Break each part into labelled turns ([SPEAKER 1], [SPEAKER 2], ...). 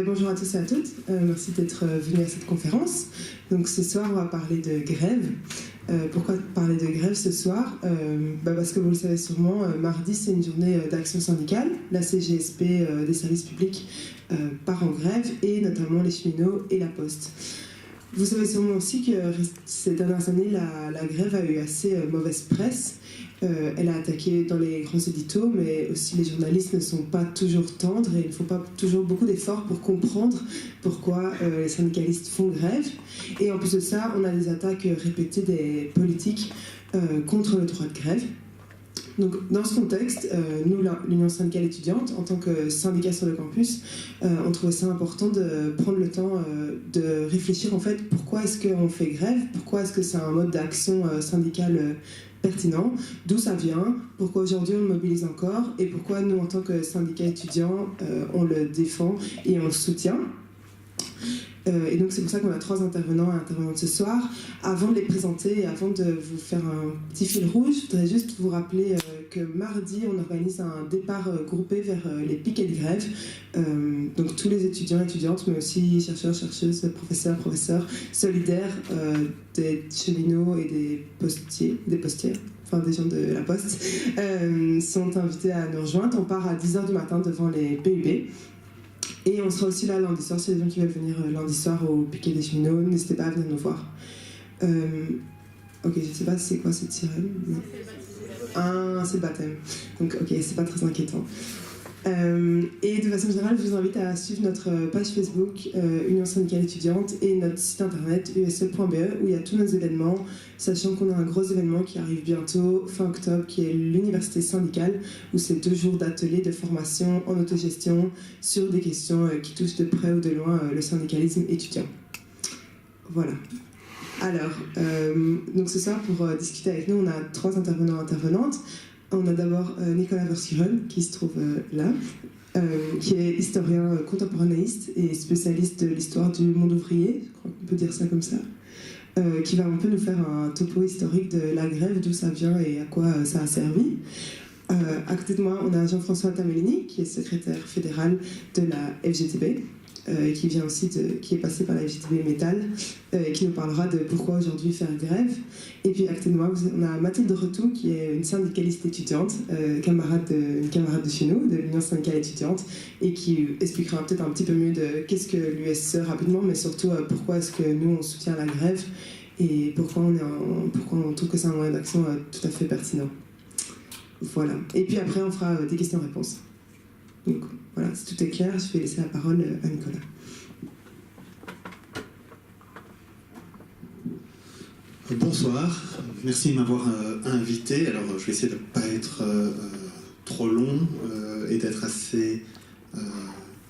[SPEAKER 1] Bonjour à tous et à toutes, merci d'être venus à cette conférence. Donc ce soir, on va parler de grève. Pourquoi parler de grève ce soir? Parce que vous le savez sûrement, mardi, c'est une journée d'action syndicale. La CGSP des services publics part en grève, et notamment les cheminots et la Poste. Vous savez sûrement aussi que ces dernières années, la grève a eu assez mauvaise presse. Elle a attaqué dans les grands éditos, mais aussi les journalistes ne sont pas toujours tendres et il ne faut pas toujours beaucoup d'efforts pour comprendre pourquoi les syndicalistes font grève. Et en plus de ça, on a des attaques répétées des politiques contre le droit de grève. Donc, dans ce contexte, nous, l'Union syndicale étudiante, en tant que syndicat sur le campus, on trouvait ça important de prendre le temps de réfléchir en fait pourquoi est-ce qu'on fait grève, pourquoi est-ce que c'est un mode d'action syndicale pertinent, d'où ça vient, pourquoi aujourd'hui on le mobilise encore et pourquoi nous, en tant que syndicat étudiant, on le défend et on le soutient. Et donc c'est pour ça qu'on a 3 intervenants et intervenantes ce soir. Avant de les présenter et avant de vous faire un petit fil rouge, je voudrais juste vous rappeler que mardi, on organise un départ groupé vers les piquets de grève. Donc tous les étudiants et étudiantes, mais aussi chercheurs, chercheuses, professeurs, solidaires des cheminots et des postières, enfin des gens de la Poste, sont invités à nous rejoindre. On part à 10h du matin devant les PUB. Et on sera aussi là lundi soir, si les gens qui veulent venir lundi soir au piquet des cheminots, n'hésitez pas à venir nous voir. Ok, je sais pas c'est quoi cette sirène. Ah, c'est le baptême. Donc ok, c'est pas très inquiétant. Et de façon générale, je vous invite à suivre notre page Facebook Union syndicale étudiante et notre site internet use.be où il y a tous nos événements, sachant qu'on a un gros événement qui arrive bientôt, fin octobre, qui est l'université syndicale, où c'est 2 jours d'ateliers de formation en autogestion sur des questions qui touchent de près ou de loin le syndicalisme étudiant. Voilà. Alors, donc ce soir, pour discuter avec nous, on a 3 intervenants et intervenantes. On a d'abord Nicolas Verschuren, qui se trouve là, qui est historien contemporanéiste et spécialiste de l'histoire du monde ouvrier, je crois qu'on peut dire ça comme ça, qui va un peu nous faire un topo historique de la grève, d'où ça vient et à quoi ça a servi. À côté de moi, on a Jean-François Tamellini, qui est secrétaire fédéral de la FGTB, qui vient aussi qui est passé par la FGTB Métal, qui nous parlera de pourquoi aujourd'hui faire grève. Et puis à côté de moi, on a Mathilde Retou, qui est une syndicaliste étudiante, une camarade de chez nous, de l'Union syndicale étudiante, et qui expliquera peut-être un petit peu mieux de qu'est-ce que l'USE rapidement, mais surtout pourquoi est-ce que nous on soutient la grève et pourquoi on trouve que c'est un moyen d'action tout à fait pertinent. Voilà. Et puis après, on fera des questions-réponses. Donc voilà, si tout est clair, je vais laisser la parole à Nicolas.
[SPEAKER 2] Bonsoir, merci de m'avoir invité. Alors je vais essayer de ne pas être trop long et d'être assez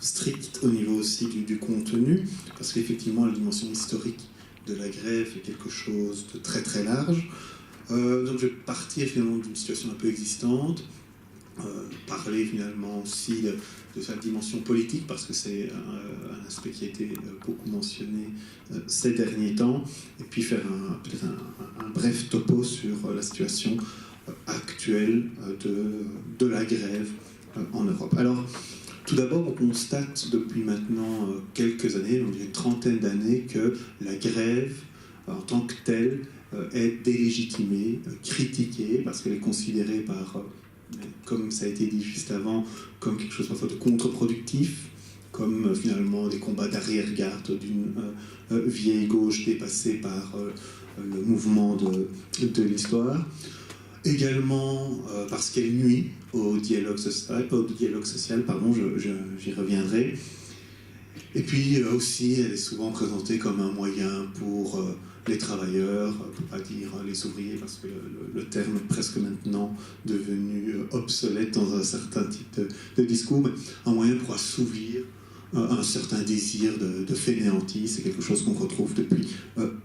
[SPEAKER 2] strict au niveau aussi du contenu, parce qu'effectivement la dimension historique de la grève est quelque chose de très très large. Donc je vais partir finalement d'une situation un peu existante, parler finalement aussi de sa dimension politique, parce que c'est un aspect qui a été beaucoup mentionné ces derniers temps, et puis faire peut-être un bref topo sur la situation actuelle de la grève en Europe. Alors, tout d'abord, on constate depuis maintenant quelques années, on dirait une trentaine d'années, que la grève en tant que telle est délégitimée, critiquée, parce qu'elle est considérée par comme ça a été dit juste avant, comme quelque chose parfois de contre-productif, comme finalement des combats d'arrière-garde d'une vieille gauche dépassée par le mouvement de l'histoire. Également parce qu'elle nuit au dialogue social, j'y reviendrai. Et puis aussi, elle est souvent présentée comme un moyen pour les travailleurs, pour ne pas dire les ouvriers, parce que le terme est presque maintenant devenu obsolète dans un certain type de discours, mais un moyen pour assouvir un certain désir de fainéantise. C'est quelque chose qu'on retrouve depuis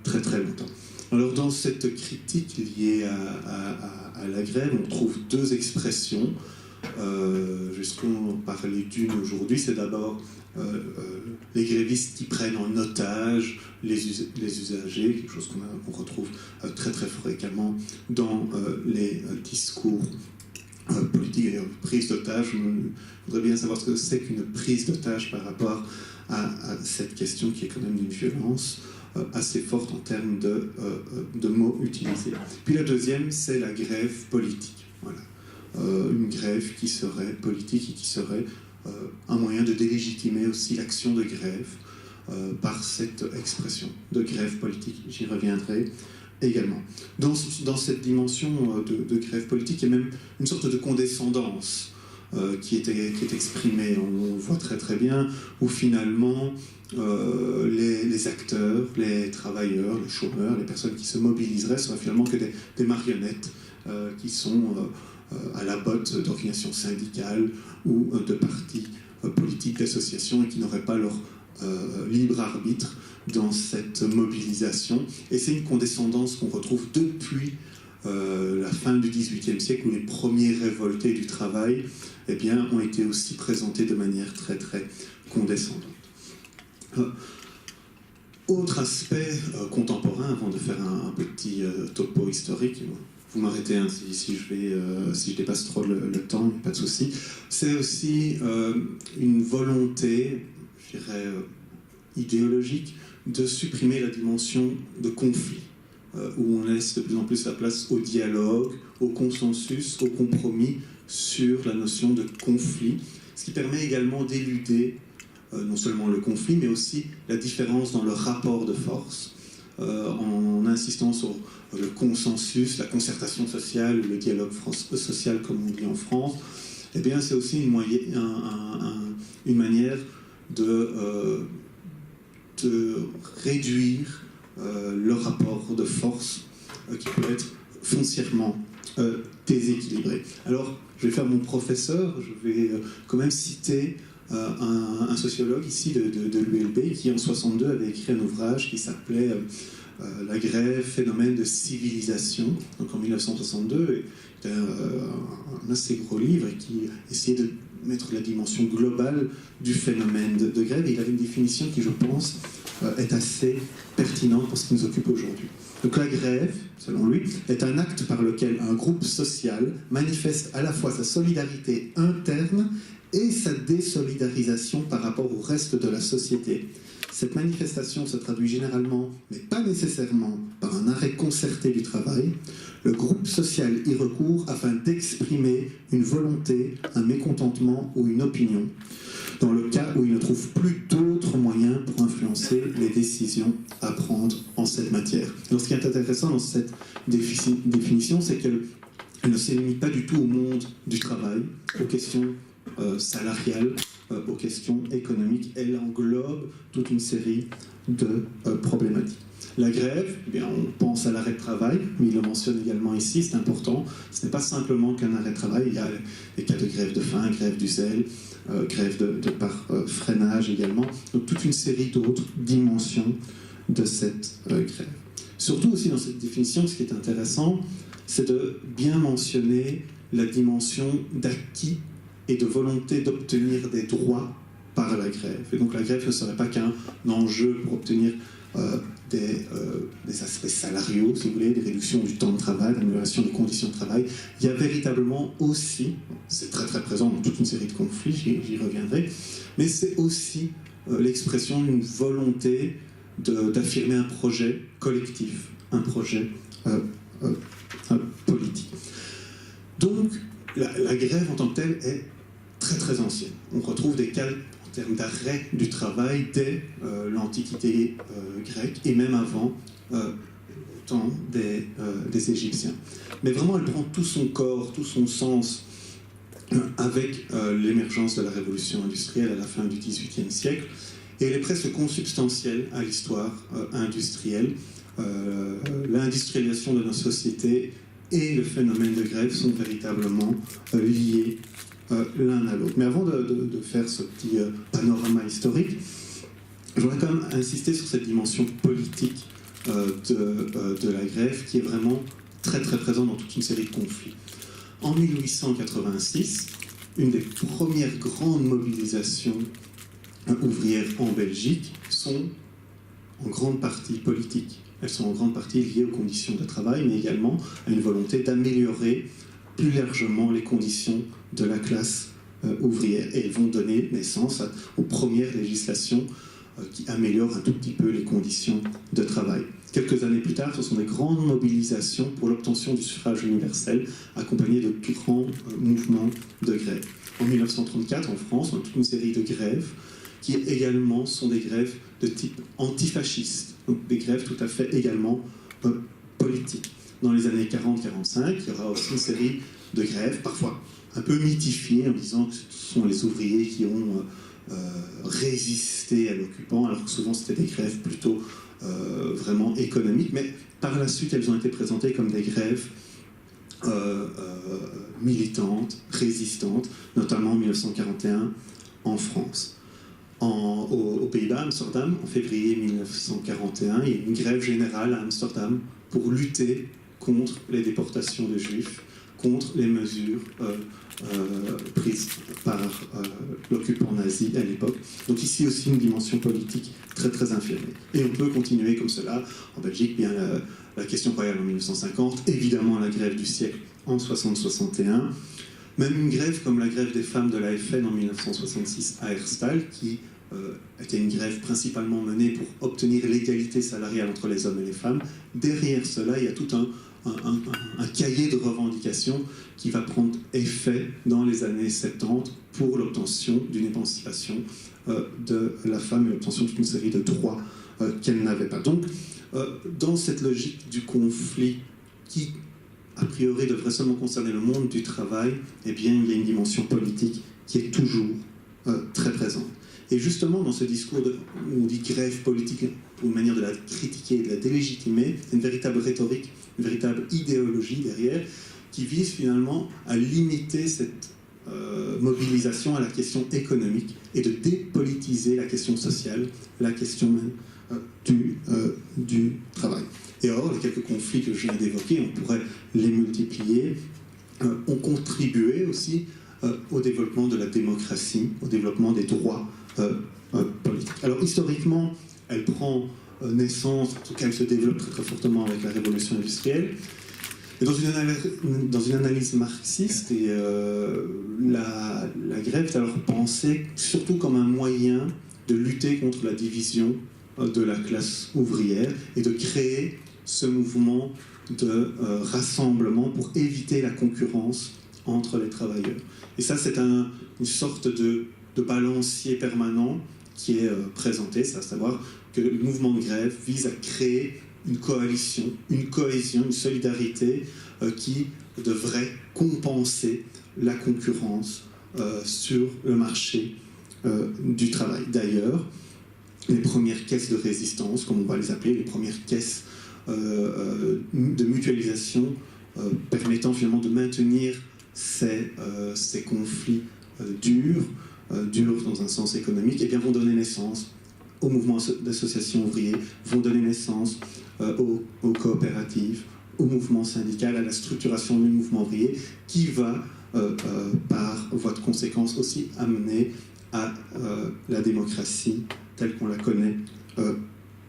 [SPEAKER 2] très très longtemps. Alors dans cette critique liée à la grève, on trouve 2 expressions. Jusqu'on parlait d'une aujourd'hui, c'est d'abord les grévistes qui prennent en otage les usagers, quelque chose qu'on retrouve très très fréquemment dans les discours politique. D'ailleurs, prise d'otage, je voudrais bien savoir ce que c'est qu'une prise d'otage par rapport à cette question qui est quand même d'une violence assez forte en termes de mots utilisés. Puis la deuxième, c'est la grève politique. Voilà. Une grève qui serait politique et qui serait un moyen de délégitimer aussi l'action de grève par cette expression de grève politique. J'y reviendrai également. Dans cette dimension de grève politique, il y a même une sorte de condescendance qui est exprimée. On le voit très très bien, où finalement les acteurs, les travailleurs, les chômeurs, les personnes qui se mobiliseraient seraient finalement que des marionnettes qui sont à la botte d'organisations syndicales ou de partis politiques, d'associations, et qui n'auraient pas leur libre arbitre dans cette mobilisation. Et c'est une condescendance qu'on retrouve depuis la fin du XVIIIe siècle, où les premiers révoltés du travail ont été aussi présentés de manière très très condescendante. Autre aspect contemporain, avant de faire un petit topo historique, vous m'arrêtez si je dépasse trop le temps, pas de souci, c'est aussi une volonté, je dirais, idéologique, de supprimer la dimension de conflit, où on laisse de plus en plus la place au dialogue, au consensus, au compromis sur la notion de conflit, ce qui permet également d'éluder non seulement le conflit, mais aussi la différence dans le rapport de force, en insistant sur le consensus, la concertation sociale, ou le dialogue social, comme on dit en France. C'est aussi une manière de réduire le rapport de force qui peut être foncièrement déséquilibré. Alors, je vais faire mon professeur, je vais quand même citer un sociologue ici de l'ULB qui en 1962 avait écrit un ouvrage qui s'appelait La grève, phénomène de civilisation, donc en 1962, c'était un assez gros livre et qui essayait de mettre la dimension globale du phénomène de grève, et il avait une définition qui, je pense, est assez pertinente pour ce qui nous occupe aujourd'hui. Donc la grève, selon lui, est un acte par lequel un groupe social manifeste à la fois sa solidarité interne et sa désolidarisation par rapport au reste de la société. Cette manifestation se traduit généralement, mais pas nécessairement, par un arrêt concerté du travail. Le groupe social y recourt afin d'exprimer une volonté, un mécontentement ou une opinion, dans le cas où il ne trouve plus d'autres moyens pour influencer les décisions à prendre en cette matière. Alors, ce qui est intéressant dans cette définition, c'est qu'elle ne se limite pas du tout au monde du travail, aux questions salariales, aux questions économiques. Elle englobe toute une série de problématiques. La grève, on pense à l'arrêt de travail, mais il le mentionne également ici, c'est important. Ce n'est pas simplement qu'un arrêt de travail, il y a les cas de grève de faim, grève du zèle, grève par freinage également. Donc toute une série d'autres dimensions de cette grève. Surtout aussi dans cette définition, ce qui est intéressant, c'est de bien mentionner la dimension d'acquis et de volonté d'obtenir des droits par la grève. Et donc la grève ne serait pas qu'un enjeu pour obtenir des aspects salariaux, si vous voulez, des réductions du temps de travail, l'amélioration des conditions de travail. Il y a véritablement aussi, c'est très très présent dans toute une série de conflits, j'y reviendrai, mais c'est aussi l'expression d'une volonté d'affirmer un projet collectif, un projet politique. Donc, la grève en tant que telle est très très ancienne. On retrouve des cas en termes d'arrêt du travail dès l'Antiquité grecque et même avant temps des Égyptiens. Mais vraiment, elle prend tout son corps, tout son sens avec l'émergence de la révolution industrielle à la fin du XVIIIe siècle, et elle est presque consubstantielle à l'histoire industrielle. L'industrialisation de nos sociétés et le phénomène de grève sont véritablement liés l'un à l'autre. Mais avant de faire ce petit panorama historique, je voudrais quand même insister sur cette dimension politique de la grève qui est vraiment très très présente dans toute une série de conflits. En 1886, une des premières grandes mobilisations ouvrières en Belgique sont en grande partie politiques. Elles sont en grande partie liées aux conditions de travail, mais également à une volonté d'améliorer plus largement les conditions de la classe ouvrière. Et elles vont donner naissance aux premières législations qui améliorent un tout petit peu les conditions de travail. Quelques années plus tard, ce sont des grandes mobilisations pour l'obtention du suffrage universel, accompagnées de grands mouvements de grève. En 1934, en France, on a toute une série de grèves qui également sont des grèves de type antifasciste, donc des grèves tout à fait également politiques. Dans les années 40-45, il y aura aussi une série de grèves, parfois un peu mythifiées, en disant que ce sont les ouvriers qui ont résisté à l'occupant, alors que souvent c'était des grèves plutôt vraiment économiques, mais par la suite elles ont été présentées comme des grèves militantes, résistantes, notamment en 1941 en France. Aux Pays-Bas, Amsterdam, en février 1941, il y a une grève générale à Amsterdam pour lutter contre les déportations de juifs, contre les mesures prises par l'occupant nazi à l'époque. Donc ici aussi une dimension politique très très infirmée. Et on peut continuer comme cela. En Belgique, bien la question royale en 1950, évidemment la grève du siècle en 60-61, même une grève comme la grève des femmes de la FN en 1966 à Herstal, qui était une grève principalement menée pour obtenir l'égalité salariale entre les hommes et les femmes. Derrière cela, il y a tout un cahier de revendications qui va prendre effet dans les années 70 pour l'obtention d'une émancipation de la femme et l'obtention d'une série de droits qu'elle n'avait pas. Donc, dans cette logique du conflit qui, a priori, devrait seulement concerner le monde du travail, eh bien, il y a une dimension politique qui est toujours très présente. Et justement, dans ce discours où on dit grève politique, pour une manière de la critiquer et de la délégitimer, c'est une véritable rhétorique, une véritable idéologie derrière, qui vise finalement à limiter cette mobilisation à la question économique et de dépolitiser la question sociale, la question même du travail. Et alors, les quelques conflits que je viens d'évoquer, on pourrait les multiplier, ont contribué aussi au développement de la démocratie, au développement des droits politiques. Alors, historiquement, elle prend naissance, en tout cas, elle se développe très, très fortement avec la révolution industrielle. Et dans une analyse marxiste, la grève est alors pensée surtout comme un moyen de lutter contre la division de la classe ouvrière et de créer ce mouvement de rassemblement pour éviter la concurrence entre les travailleurs. Et ça, c'est une sorte de balancier permanent qui est présenté, c'est à savoir que le mouvement de grève vise à créer une coalition, une cohésion, une solidarité qui devrait compenser la concurrence sur le marché du travail. D'ailleurs, les premières caisses de résistance, comme on va les appeler, les premières caisses de mutualisation permettant finalement de maintenir ces conflits durs dans un sens économique, eh bien, vont donner naissance aux mouvements d'associations ouvriers, vont donner naissance aux coopératives, au mouvement syndical, à la structuration du mouvement ouvrier, qui va, par voie de conséquence, aussi amener à la démocratie telle qu'on la connaît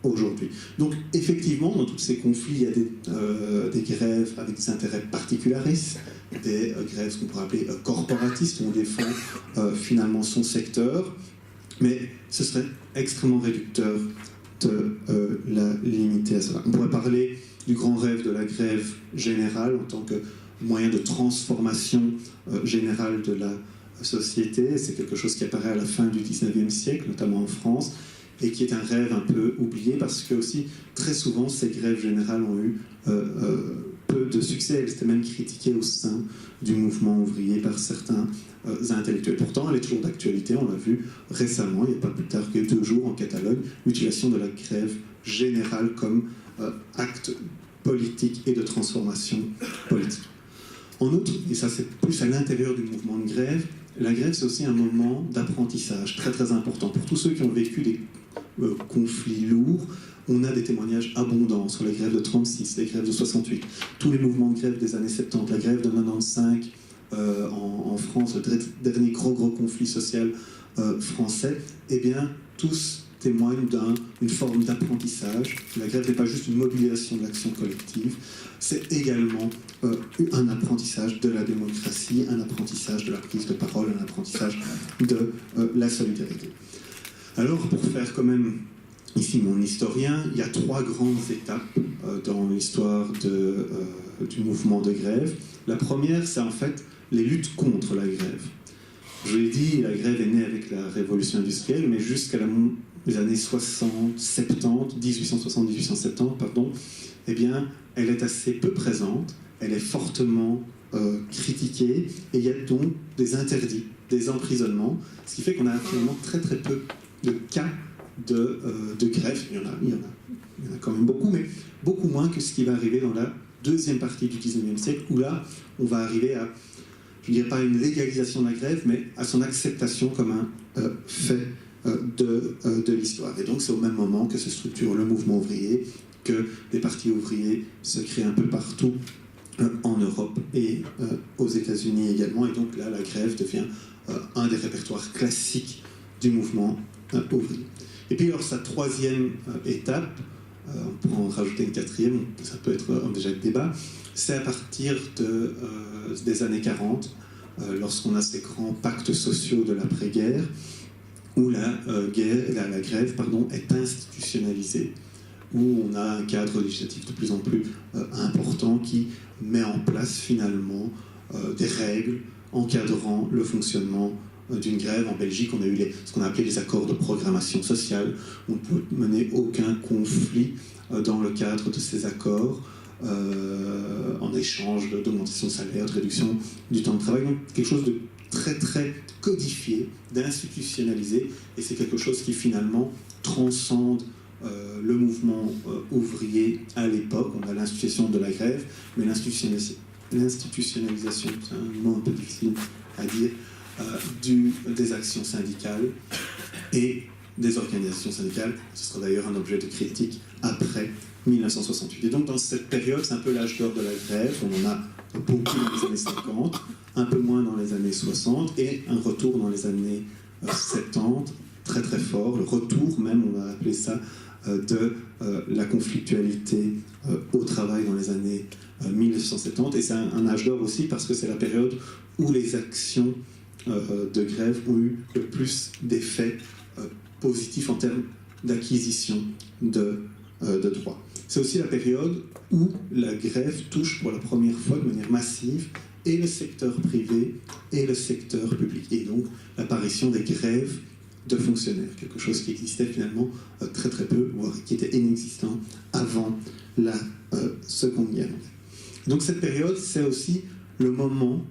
[SPEAKER 2] aujourd'hui. Donc, effectivement, dans tous ces conflits, il y a des grèves avec des intérêts particularistes, des grèves qu'on pourrait appeler corporatistes, où on défend finalement son secteur, mais ce serait extrêmement réducteur de la limiter à cela. On pourrait parler du grand rêve de la grève générale en tant que moyen de transformation générale de la société. C'est quelque chose qui apparaît à la fin du 19e siècle, notamment en France, et qui est un rêve un peu oublié parce que aussi, très souvent, ces grèves générales ont eu peu de succès. Elles étaient même critiquées au sein du mouvement ouvrier par certains intellectuels. Pourtant, elle est toujours d'actualité, on l'a vu récemment, il n'y a pas plus tard que 2 jours en Catalogne, l'utilisation de la grève générale comme acte politique et de transformation politique. En outre, et ça c'est plus à l'intérieur du mouvement de grève, la grève c'est aussi un moment d'apprentissage très très important. Pour tous ceux qui ont vécu des conflits lourds, on a des témoignages abondants sur les grèves de 36, les grèves de 68, tous les mouvements de grève des années 70, la grève de 95 en France, le dernier gros conflit social français, eh bien tous témoigne d'une forme d'apprentissage. La grève n'est pas juste une mobilisation de l'action collective, c'est également un apprentissage de la démocratie, un apprentissage de la prise de parole, un apprentissage de la solidarité. Alors, pour faire quand même ici mon historien, il y a 3 grandes étapes dans l'histoire du mouvement de grève. La première, c'est en fait les luttes contre la grève. Je l'ai dit, la grève est née avec la révolution industrielle, mais jusqu'à les années 1860-1870, pardon, eh bien, elle est assez peu présente, elle est fortement critiquée, et il y a donc des interdits, des emprisonnements, ce qui fait qu'on a finalement très très peu de cas de grève. Il y en a quand même beaucoup, mais beaucoup moins que ce qui va arriver dans la deuxième partie du XIXe siècle, où là, on va arriver à, je ne dirais pas une légalisation de la grève, mais à son acceptation comme un fait de l'histoire. Et donc c'est au même moment que se structure le mouvement ouvrier, que des partis ouvriers se créent un peu partout en Europe et aux États-Unis également. Et donc là, la grève devient un des répertoires classiques du mouvement ouvrier. Et puis alors sa troisième étape, on pourra en rajouter une quatrième, ça peut être déjà le débat, c'est à partir des années 40, lorsqu'on a ces grands pactes sociaux de l'après-guerre, où la grève est institutionnalisée, où on a un cadre législatif de plus en plus important qui met en place finalement des règles encadrant le fonctionnement d'une grève. En Belgique, on a eu ce qu'on a appelé les accords de programmation sociale. On ne peut mener aucun conflit dans le cadre de ces accords en échange d'augmentation de salaire, de réduction du temps de travail. Donc quelque chose de très très codifié, d'institutionnalisé, et c'est quelque chose qui finalement transcende le mouvement ouvrier à l'époque. On a l'institution de la grève, mais l'institutionnalisation, c'est un mot un peu difficile à dire, des actions syndicales et des organisations syndicales. Ce sera d'ailleurs un objet de critique après 1968. Et donc dans cette période, c'est un peu l'âge d'or de la grève. On en a beaucoup dans les années 50, un peu moins dans les années 60, et un retour dans les années 70, très très fort. Le retour même, on va appeler ça, de la conflictualité au travail dans les années 1970. Et c'est un âge d'or aussi parce que c'est la période où les actions de grève ont eu le plus d'effets positifs en termes d'acquisition de droits. C'est aussi la période où la grève touche pour la première fois de manière massive et le secteur privé et le secteur public. Et donc l'apparition des grèves de fonctionnaires, quelque chose qui existait finalement très très peu, voire qui était inexistant avant la Seconde Guerre mondiale. Donc cette période, c'est aussi le moment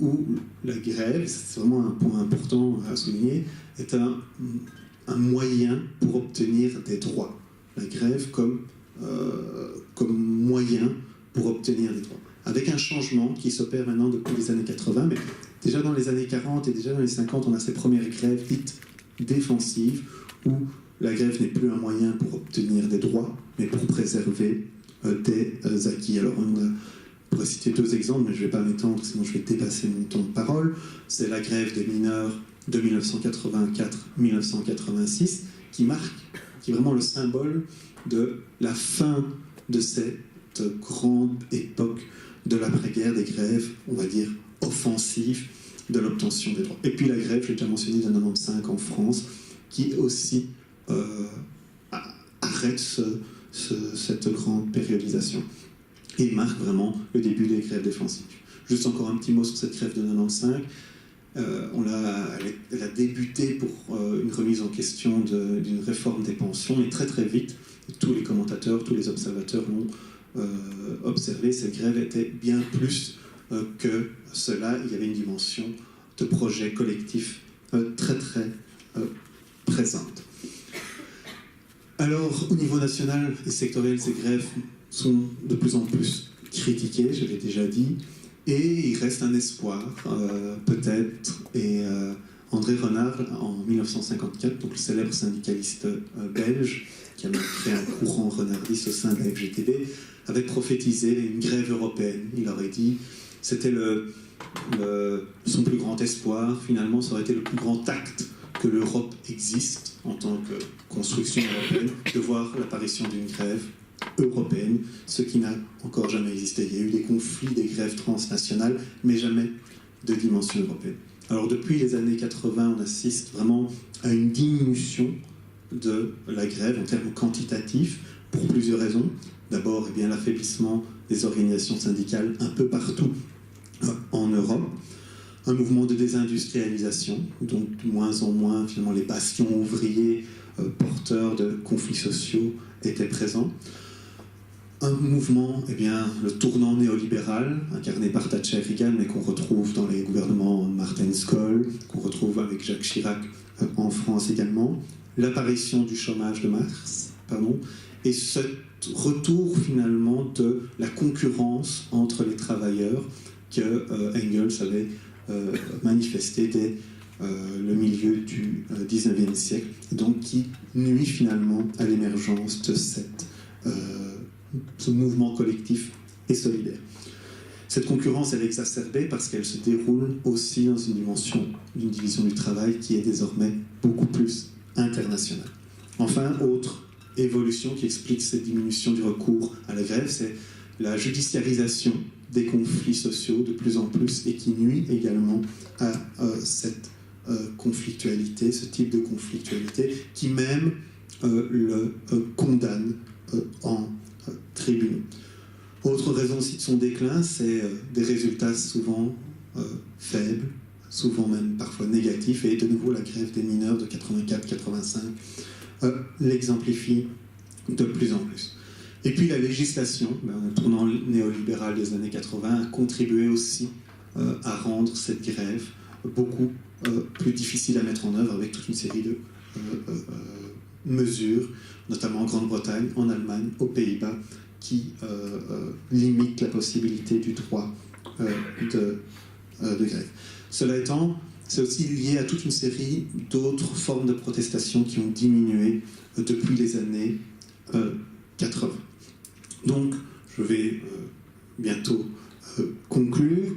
[SPEAKER 2] où la grève, c'est vraiment un point important à souligner, est un moyen pour obtenir des droits. La grève comme moyen pour obtenir des droits. Avec un changement qui s'opère maintenant depuis les années 80, mais déjà dans les années 40 et déjà dans les 50, on a ces premières grèves dites défensives, où la grève n'est plus un moyen pour obtenir des droits, mais pour préserver des acquis. Alors on pourrait citer 2 exemples, mais je ne vais pas m'étendre, sinon je vais dépasser mon temps de parole. C'est la grève des mineurs de 1984-1986, qui est vraiment le symbole de la fin de cette grande époque de l'après-guerre, des grèves, on va dire, offensives de l'obtention des droits. Et puis la grève, je l'ai déjà mentionné, de 1995 en France, qui aussi arrête cette grande périodisation et marque vraiment le début des grèves défensives. Juste encore un petit mot sur cette grève de 1995. Elle a débuté pour une remise en question d'une réforme des pensions, et très très vite, tous les commentateurs, tous les observateurs l'ont observé, cette grève était bien plus que cela. Il y avait une dimension de projet collectif très très présente. Alors, au niveau national et sectoriel, ces grèves sont de plus en plus critiquées, je l'ai déjà dit, et il reste un espoir, peut-être, et André Renard, en 1954, donc le célèbre syndicaliste belge, qui a même créé un courant renardiste au sein de la FGTB, avait prophétisé une grève européenne. Il aurait dit, c'était son plus grand espoir, finalement, ça aurait été le plus grand acte que l'Europe existe en tant que construction européenne, de voir l'apparition d'une grève européenne, ce qui n'a encore jamais existé. Il y a eu des conflits, des grèves transnationales, mais jamais de dimension européenne. Alors depuis les années 80, on assiste vraiment à une diminution de la grève en termes quantitatifs, pour plusieurs raisons. D'abord, eh bien, l'affaiblissement des organisations syndicales un peu partout en Europe, un mouvement de désindustrialisation, donc de moins en moins, finalement, les bastions ouvriers porteurs de conflits sociaux étaient présents. Un mouvement, eh bien, le tournant néolibéral, incarné par Thatcher et Reagan, mais qu'on retrouve dans les gouvernements Martin Schol, qu'on retrouve avec Jacques Chirac en France également, l'apparition du chômage de masse, et ce retour finalement de la concurrence entre les travailleurs que Engels avait manifesté dès le milieu du 19e siècle, donc qui nuit finalement à l'émergence de ce mouvement collectif et solidaire. Cette concurrence, elle est exacerbée parce qu'elle se déroule aussi dans une dimension d'une division du travail qui est désormais beaucoup plus internationale. Enfin, autre évolution qui explique cette diminution du recours à la grève, c'est la judiciarisation des conflits sociaux de plus en plus et qui nuit également à cette conflictualité, ce type de conflictualité qui même le condamne en tribunaux. Autre raison aussi de son déclin, c'est des résultats souvent faibles, souvent même parfois négatifs, et de nouveau la grève des mineurs de 84-85 l'exemplifie de plus en plus. Et puis la législation, le tournant néolibéral des années 80, a contribué aussi à rendre cette grève beaucoup plus difficile à mettre en œuvre avec toute une série de mesures, notamment en Grande-Bretagne, en Allemagne, aux Pays-Bas, qui limitent la possibilité du droit de grève. Cela étant, c'est aussi lié à toute une série d'autres formes de protestation qui ont diminué depuis les années 80. Donc, je vais bientôt conclure.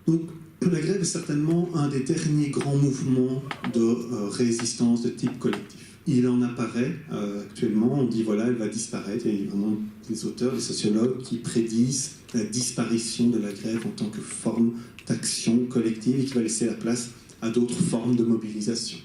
[SPEAKER 2] Donc, la grève est certainement un des derniers grands mouvements de résistance de type collectif. Il en apparaît actuellement, on dit voilà, elle va disparaître, et il y a vraiment des auteurs, des sociologues qui prédisent la disparition de la grève en tant que forme d'action collective et qui va laisser la place à d'autres formes de mobilisation.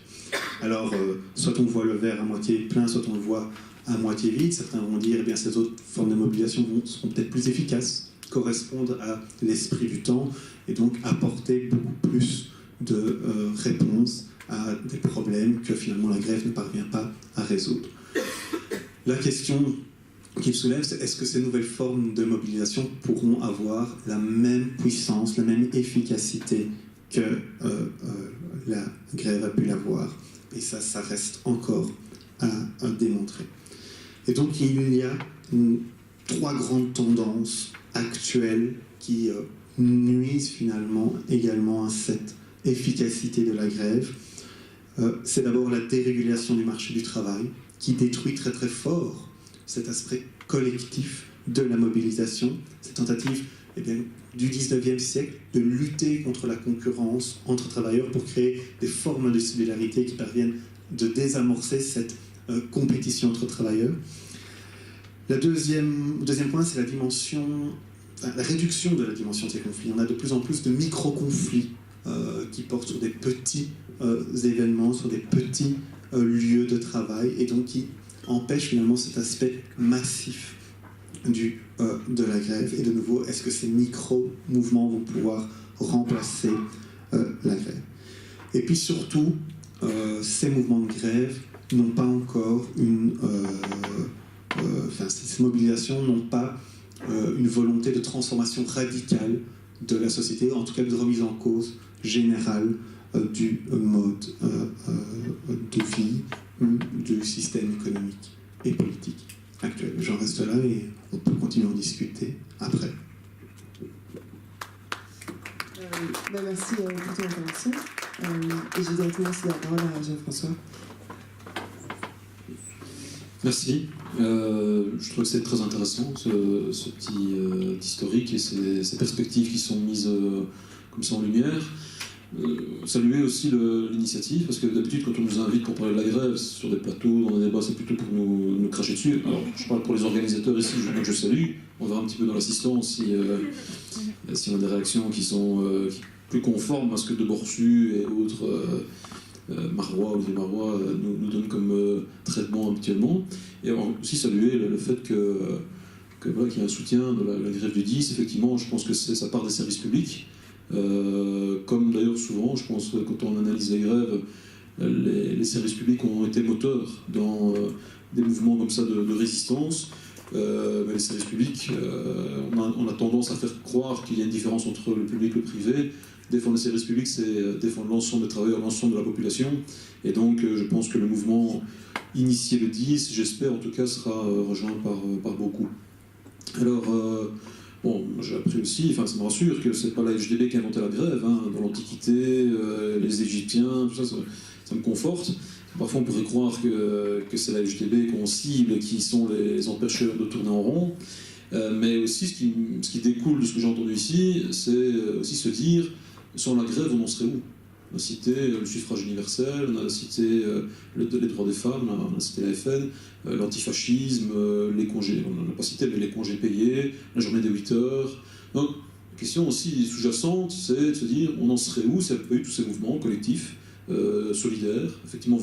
[SPEAKER 2] Alors, soit on voit le verre à moitié plein, soit on le voit à moitié vide. Certains vont dire, eh bien, ces autres formes de mobilisation seront peut-être plus efficaces, correspondent à l'esprit du temps, et donc apporter beaucoup plus de réponses à des problèmes que finalement la grève ne parvient pas à résoudre. La question qu'il soulève, c'est est-ce que ces nouvelles formes de mobilisation pourront avoir la même puissance, la même efficacité que la grève a pu l'avoir? Et ça reste encore à démontrer. Et donc il y a trois grandes tendances actuelles qui nuisent finalement également à cette efficacité de la grève. C'est d'abord la dérégulation du marché du travail qui détruit très très fort cet aspect collectif de la mobilisation, cette tentative du 19e siècle de lutter contre la concurrence entre travailleurs pour créer des formes de solidarité qui parviennent de désamorcer cette compétition entre travailleurs. Le deuxième point, c'est la réduction de la dimension de ces conflits. On a de plus en plus de micro-conflits qui portent sur des petits événements, sur des petits lieux de travail, et donc qui empêchent finalement cet aspect massif de la grève. Et de nouveau, est-ce que ces micro-mouvements vont pouvoir remplacer la grève? Et puis surtout, ces mouvements de grève n'ont pas encore ces mobilisations n'ont pas une volonté de transformation radicale de la société, en tout cas de remise en cause générale du mode de vie ou du système économique et politique actuel. J'en reste là et on peut continuer à en discuter après.
[SPEAKER 1] Merci pour ton intervention. Et je vais directement céder la parole à Jean-François.
[SPEAKER 3] Merci. Je trouve que c'est très intéressant, ce petit historique et ces perspectives qui sont mises comme ça en lumière. saluer aussi l'initiative, parce que d'habitude, quand on nous invite pour parler de la grève sur des plateaux, dans des débats, c'est plutôt pour nous cracher dessus. Alors, je parle pour les organisateurs ici, je salue. On verra un petit peu dans l'assistance si on a des réactions qui sont plus conformes à ce que de Borsu et autres Marois ou des Marois nous donnent comme traitement habituellement. Et aussi saluer le fait voilà, qu'il y a un soutien de la grève du 10. Effectivement, je pense que ça part des services publics. Comme d'ailleurs souvent, je pense, quand on analyse les grèves, les services publics ont été moteurs dans des mouvements comme ça de résistance. Mais les services publics, on a tendance à faire croire qu'il y a une différence entre le public et le privé. Défendre les services publics, c'est défendre l'ensemble des travailleurs, l'ensemble de la population. Et donc, je pense que le mouvement initié le 10, j'espère en tout cas, sera rejoint par beaucoup. Alors, bon, j'ai appris aussi, enfin ça me rassure, que c'est pas la FGDB qui a inventé la grève. Dans l'Antiquité, les Égyptiens, tout ça, ça me conforte. Parfois on pourrait croire que c'est la FGDB qu'on cible et qui sont les empêcheurs de tourner en rond. Mais aussi ce qui découle de ce que j'ai entendu ici, c'est aussi se dire, sans la grève on en serait où? On a cité le suffrage universel, on a cité les droits des femmes, on a cité la FN, l'antifascisme, les congés, on n'en a pas cité, mais les congés payés, la journée de 8 heures. Donc, la question aussi sous-jacente, c'est de se dire, on en serait où s'il n'y avait pas eu tous ces mouvements collectifs, solidaires, effectivement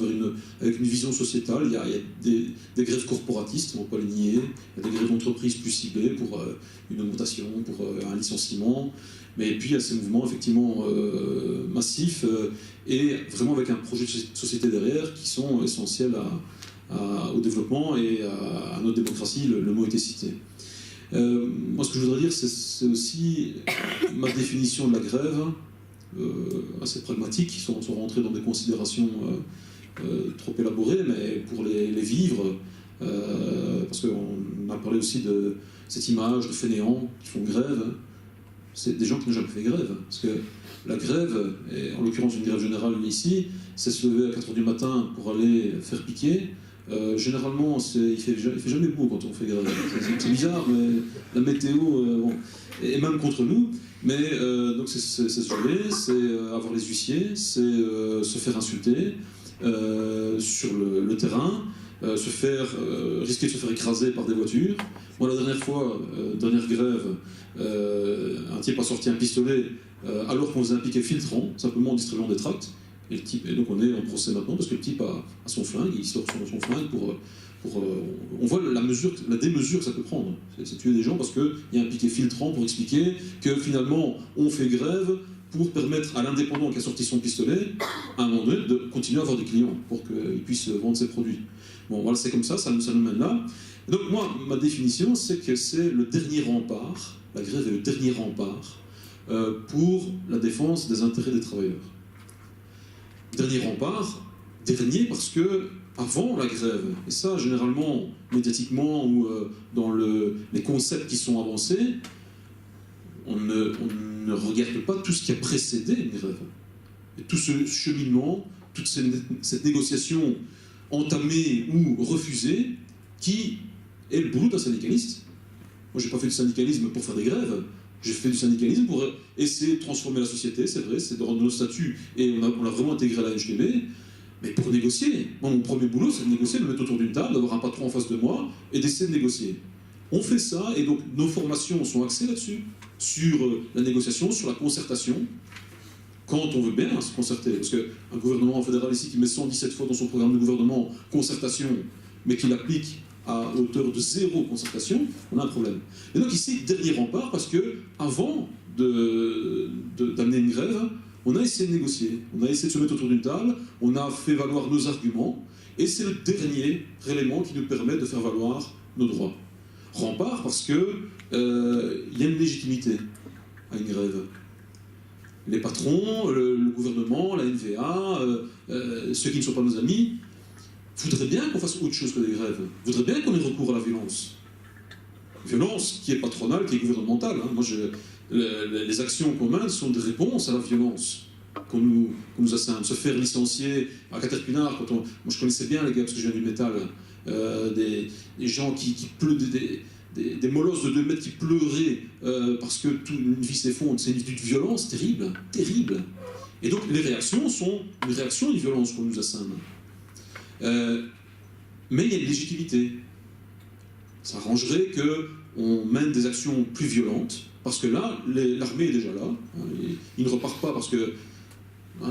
[SPEAKER 3] avec une vision sociétale. Il y a des grèves corporatistes, on ne va pas les nier, il y a des grèves d'entreprises plus ciblées pour une augmentation, pour un licenciement. Mais puis il y a ces mouvements effectivement massifs et vraiment avec un projet de société derrière qui sont essentiels au développement et à notre démocratie, le mot était cité. Moi ce que je voudrais dire c'est aussi ma définition de la grève, assez pragmatique, sans rentrer dans des considérations trop élaborées, mais pour les vivre, parce qu'on a parlé aussi de cette image de fainéants qui font grève. C'est des gens qui n'ont jamais fait grève. Parce que la grève, et en l'occurrence une grève générale ici, c'est se lever à 4 h du matin pour aller faire piquer. Généralement, il fait jamais beau quand on fait grève. C'est bizarre, mais la météo, bon, est même contre nous. Mais donc c'est se lever, c'est avoir les huissiers, c'est se faire insulter sur le terrain, risquer de se faire écraser par des voitures. Moi, la dernière fois, dernière grève, un type a sorti un pistolet alors qu'on faisait un piquet filtrant, simplement en distribuant des tracts. Et donc on est en procès maintenant parce que le type a son flingue, il sort son flingue on voit la démesure que ça peut prendre. C'est tuer des gens parce qu'il y a un piquet filtrant pour expliquer que finalement on fait grève pour permettre à l'indépendant qui a sorti son pistolet, à un moment donné, de continuer à avoir des clients pour qu'il puisse vendre ses produits. Bon, voilà, c'est comme ça nous mène là. Et donc moi, ma définition, c'est que c'est le dernier rempart, la grève est le dernier rempart pour la défense des intérêts des travailleurs. Dernier rempart, dernier parce que avant la grève, et ça généralement médiatiquement ou dans les concepts qui sont avancés, on ne regarde pas tout ce qui a précédé une grève. Et tout ce cheminement, toute cette négociation entamée ou refusée, qui est le boulot d'un syndicaliste. Moi, je n'ai pas fait du syndicalisme pour faire des grèves. J'ai fait du syndicalisme pour essayer de transformer la société, c'est vrai, c'est de rendre nos statuts, et on a vraiment intégré la HDB, mais pour négocier. Moi, mon premier boulot, c'est de négocier, de me mettre autour d'une table, d'avoir un patron en face de moi, et d'essayer de négocier. On fait ça, et donc nos formations sont axées là-dessus, sur la négociation, sur la concertation, quand on veut bien se concerter. Parce qu'un gouvernement fédéral ici qui met 117 fois dans son programme de gouvernement concertation, mais qui l'applique à hauteur de 0 concertation, on a un problème. Et donc ici, dernier rempart, parce que avant d'amener une grève, on a essayé de négocier, on a essayé de se mettre autour d'une table, on a fait valoir nos arguments, et c'est le dernier élément qui nous permet de faire valoir nos droits. Rempart parce que y a une légitimité à une grève. Les patrons, le gouvernement, la NVA, ceux qui ne sont pas nos amis, voudraient bien qu'on fasse autre chose que des grèves, voudraient bien qu'on ait recours à la violence. Violence qui est patronale, qui est gouvernementale. Moi, les actions qu'on mène sont des réponses à la violence qu'on nous assigne. Se faire licencier à Caterpillar, moi je connaissais bien les gars, parce que je viens du métal, des gens qui pleurent, des molosses de 2 mètres qui pleuraient parce que toute une vie s'effondre. C'est une vie de violence terrible, terrible. Et donc les réactions sont une réaction à une violence qu'on nous assène. Mais il y a une légitimité. Ça arrangerait qu'on mène des actions plus violentes, parce que là, l'armée est déjà là. Ils ne repartent pas parce que,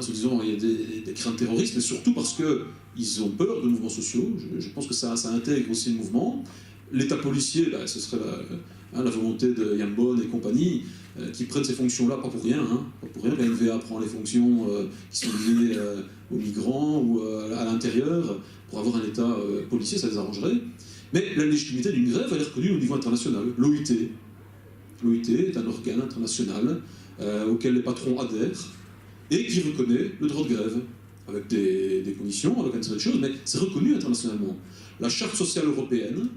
[SPEAKER 3] disons, il y a des craintes terroristes, mais surtout parce qu'ils ont peur de mouvements sociaux. Je pense que ça intègre aussi le mouvement. L'État policier, ce serait la volonté de Yambon et compagnie, qui prennent ces fonctions-là, pas pour rien. Pas pour rien. La NVA prend les fonctions qui sont liées aux migrants ou à l'intérieur. Pour avoir un État policier, ça les arrangerait. Mais la légitimité d'une grève, elle est reconnue au niveau international. L'OIT est un organe international auquel les patrons adhèrent et qui reconnaît le droit de grève, avec des conditions, avec un certain de choses, mais c'est reconnu internationalement. La Charte sociale européenne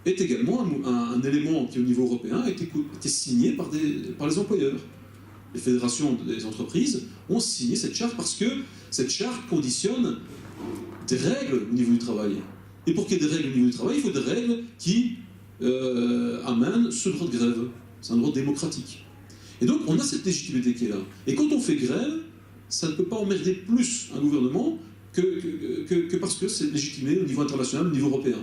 [SPEAKER 3] est également un élément qui, au niveau européen, a été signé par les employeurs. Les fédérations des entreprises ont signé cette charte parce que cette charte conditionne des règles au niveau du travail. Et pour qu'il y ait des règles au niveau du travail, il faut des règles qui amènent ce droit de grève. C'est un droit démocratique. Et donc, on a cette légitimité qui est là. Et quand on fait grève, ça ne peut pas emmerder plus un gouvernement que parce que c'est légitimé au niveau international, au niveau européen.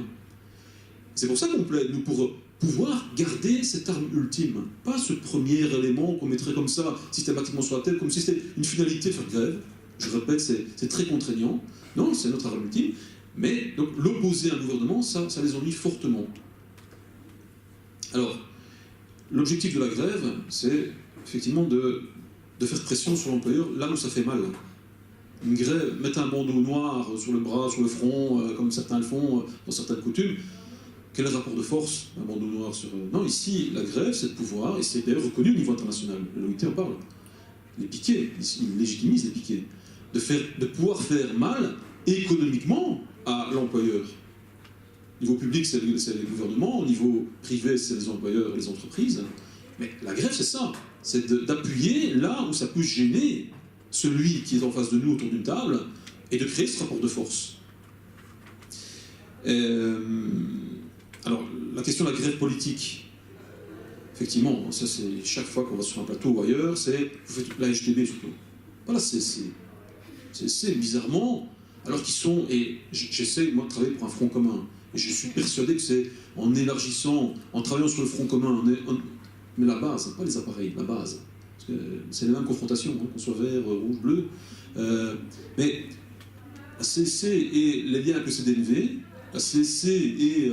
[SPEAKER 3] C'est pour ça qu'on plaide, nous, pour pouvoir garder cette arme ultime. Pas ce premier élément qu'on mettrait comme ça, systématiquement sur la tête, comme si c'était une finalité de faire grève. Je répète, c'est très contraignant. Non, c'est notre arme ultime. Mais donc l'opposer à un gouvernement, ça les ennuie fortement. Alors, l'objectif de la grève, c'est effectivement de faire pression sur l'employeur là où ça fait mal. Une grève, mettre un bandeau noir sur le bras, sur le front, comme certains le font dans certaines coutumes, quel est le rapport de force, un bandeau noir sur... Non, ici, la grève, c'est de pouvoir, et c'est d'ailleurs reconnu au niveau international, l'OIT en parle, les piquets, ils légitimisent les piquets, de pouvoir faire mal économiquement à l'employeur. Au niveau public, c'est les gouvernements, au niveau privé, c'est les employeurs et les entreprises. Mais la grève, c'est ça, c'est d'appuyer là où ça peut gêner celui qui est en face de nous autour d'une table et de créer ce rapport de force. Alors, la question de la grève politique, effectivement, ça c'est chaque fois qu'on va sur un plateau ou ailleurs, c'est vous faites la HDB surtout. Voilà, c'est bizarrement, alors qu'ils sont, et j'essaie moi de travailler pour un front commun, et je suis persuadé que c'est en élargissant, en travaillant sur le front commun, mais la base, pas les appareils, la base, parce que c'est les mêmes confrontations, qu'on soit vert, rouge, bleu, mais la CSC et les liens avec le CDNV, la CSC et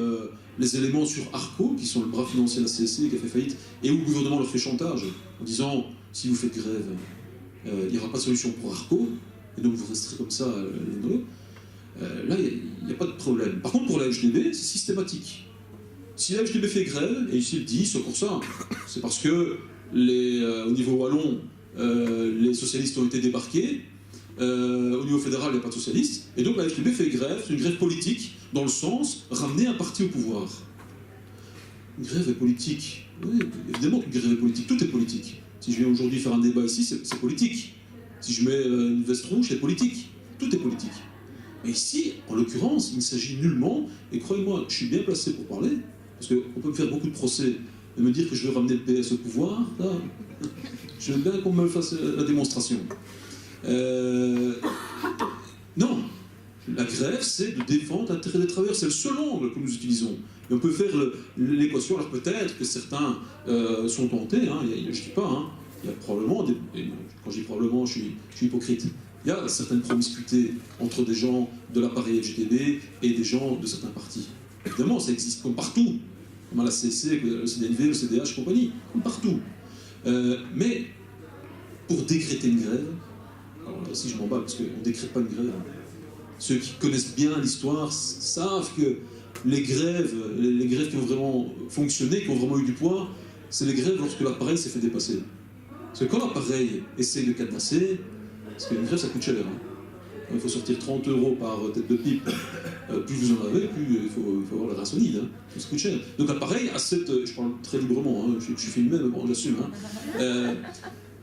[SPEAKER 3] les éléments sur Arco, qui sont le bras financier de la CSC qui a fait faillite, et où le gouvernement leur fait chantage, en disant, si vous faites grève, il n'y aura pas de solution pour Arco, et donc vous resterez comme ça, là, il n'y a pas de problème. Par contre, pour la HDB, c'est systématique. Si la HDB fait grève, et ici il dit, c'est pour ça, c'est parce que au niveau wallon, les socialistes ont été débarqués, au niveau fédéral, il n'y a pas de socialistes, et donc la HDB fait grève, c'est une grève politique, dans le sens ramener un parti au pouvoir. Une grève est politique. Oui, évidemment qu'une grève est politique, tout est politique. Si je viens aujourd'hui faire un débat ici, c'est politique. Si je mets une veste rouge, c'est politique. Tout est politique. Mais ici, en l'occurrence, il ne s'agit nullement, et croyez-moi, je suis bien placé pour parler, parce qu'on peut me faire beaucoup de procès, et me dire que je veux ramener le PS au pouvoir, là, je veux bien qu'on me fasse la démonstration. Non, la grève, c'est de défendre l'intérêt des travailleurs, c'est le seul angle que nous utilisons. Et on peut faire l'équation, alors peut-être que certains sont tentés, je ne dis pas, il y a probablement, quand je dis probablement, je suis hypocrite, il y a certaines promiscuités entre des gens de l'appareil FGTB et des gens de certains partis. Évidemment, ça existe comme partout, comme à la CC, le CDNV, le CDH et compagnie, comme partout. Mais pour décréter une grève, alors là aussi je m'emballe parce qu'on ne décrète pas une grève. Ceux qui connaissent bien l'histoire savent que les grèves qui ont vraiment fonctionné, qui ont vraiment eu du poids, c'est les grèves lorsque l'appareil s'est fait dépasser. Parce que quand l'appareil essaye de cadenasser, parce qu'une grève ça coûte cher. Il faut sortir 30 € par tête de pipe. Plus vous en avez, plus il faut avoir la rein solide. Ça coûte cher. Donc l'appareil a je parle très librement, je suis filmé, mais bon, j'assume.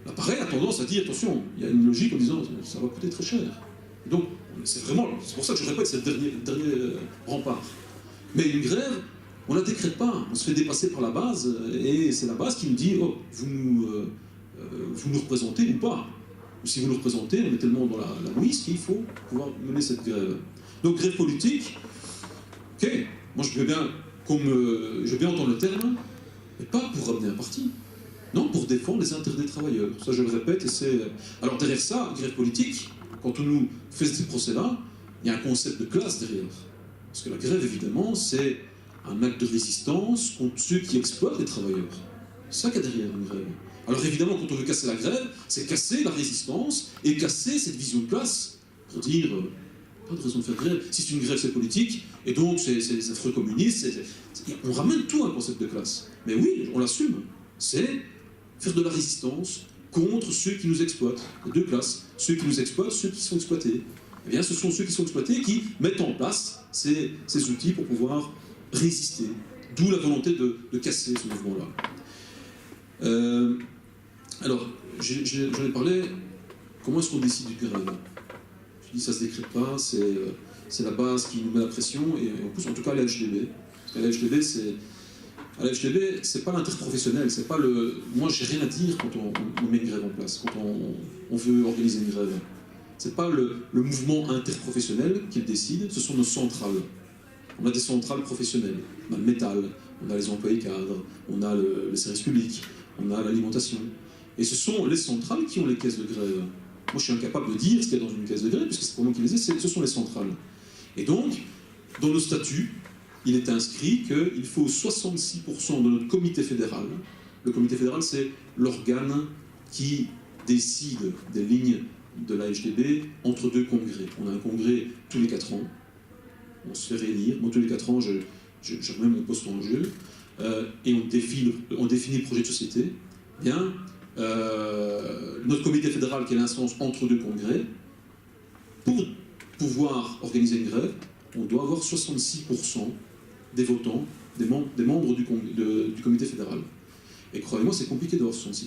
[SPEAKER 3] L'appareil a tendance à dire, attention, il y a une logique en disant ça va coûter très cher. Et donc, c'est pour ça que je répète, c'est le dernier rempart. Mais une grève, on ne la décrète pas, on se fait dépasser par la base, et c'est la base qui nous dit, oh, vous nous représentez ou pas. Si vous le représentez, on est tellement dans la mouise qu'il faut pouvoir mener cette grève. Donc grève politique, ok, moi je veux bien entendre le terme, mais pas pour ramener un parti. Non, pour défendre les intérêts des travailleurs. Ça, je le répète, et c'est... Alors derrière ça, grève politique, quand on nous fait ces procès-là, il y a un concept de classe derrière. Parce que la grève, évidemment, c'est un acte de résistance contre ceux qui exploitent les travailleurs. C'est ça qu'il y a derrière une grève. Alors évidemment, quand on veut casser la grève, c'est casser la résistance et casser cette vision de classe. Pour dire, pas de raison de faire grève. Si c'est une grève, c'est politique, et donc c'est les affreux communistes. On ramène tout à un concept de classe. Mais oui, on l'assume. C'est faire de la résistance contre ceux qui nous exploitent. Les deux classes. Ceux qui nous exploitent, ceux qui sont exploités. Eh bien, ce sont ceux qui sont exploités qui mettent en place ces outils pour pouvoir résister. D'où la volonté de casser ce mouvement-là. Alors, j'en ai parlé, comment est-ce qu'on décide du grève? Je dis ça se décrète pas, c'est la base qui nous met la pression, et en plus, en tout cas, à la HDB. Parce qu'à la HDB, c'est pas l'interprofessionnel, c'est pas le... Moi, j'ai rien à dire quand on met une grève en place, quand on veut organiser une grève. C'est pas le mouvement interprofessionnel qui le décide, ce sont nos centrales. On a des centrales professionnelles, on a le métal, on a les employés cadres, on a le service public, on a l'alimentation. Et ce sont les centrales qui ont les caisses de grève. Moi, je suis incapable de dire ce qu'il y a dans une caisse de grève, puisque c'est pas moi qui les ai, ce sont les centrales. Et donc, dans nos statuts, il est inscrit qu'il faut 66% de notre comité fédéral. Le comité fédéral, c'est l'organe qui décide des lignes de la HDB entre deux congrès. On a un congrès tous les 4 ans. On se fait réélire. Moi, tous les 4 ans, je remets mon poste en jeu et on définit le projet de société. Bien, notre comité fédéral, qui est l'instance entre deux congrès, pour pouvoir organiser une grève, on doit avoir 66% des votants, des membres du comité fédéral. Et croyez-moi, c'est compliqué d'avoir 66%.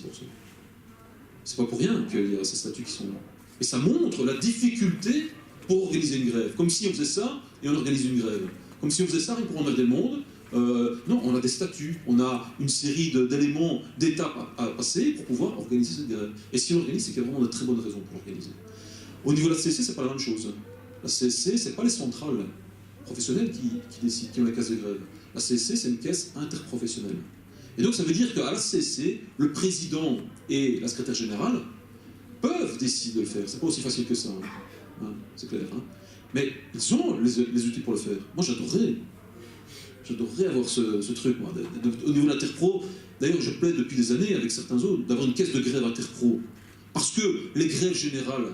[SPEAKER 3] C'est pas pour rien qu'il y a ces statuts qui sont là. Et ça montre la difficulté pour organiser une grève. Comme si on faisait ça et on organise une grève. Comme si on faisait ça et pour emmerder le monde. Non, on a des statuts, on a une série d'éléments, d'étapes à passer pour pouvoir organiser cette grève. Et si on organise, c'est qu'il y a vraiment de très bonnes raisons pour l'organiser. Au niveau de la CSC, c'est pas la même chose. La CSC, c'est pas les centrales professionnelles qui décident, qui ont la caisse de grève. La CSC, c'est une caisse interprofessionnelle. Et donc ça veut dire qu'à la CSC, le président et la secrétaire générale peuvent décider de le faire. C'est pas aussi facile que ça, hein, c'est clair. Hein. Mais ils ont les outils pour le faire. Moi, j'adorerais avoir ce truc, moi, au niveau de l'interpro. D'ailleurs, je plaide depuis des années avec certains autres d'avoir une caisse de grève interpro. Parce que les grèves générales,